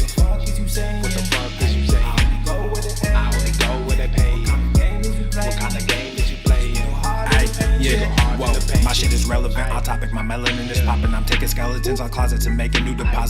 S6: What the fuck is you saying? I only go where they pay. What kind of game is you playing? Hey, yeah, whoa, my shit is relevant. On topic, my melanin is popping. I'm taking skeletons on closets and making new deposits.